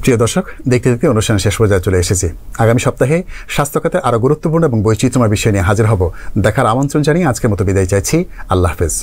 প্রিয় দর্শক, দেখতে দেখতে অনুষ্ঠান শেষ পর্যায়ে চলে এসেছি। আগামী সপ্তাহে স্বাস্থ্য খাতের আরও গুরুত্বপূর্ণ এবং বৈচিত্র্যময় বিষয় নিয়ে হাজির হব। দেখার আমন্ত্রণ জানিয়ে আজকের মতো বিদায় চাইছি। আল্লাহ হাফেজ।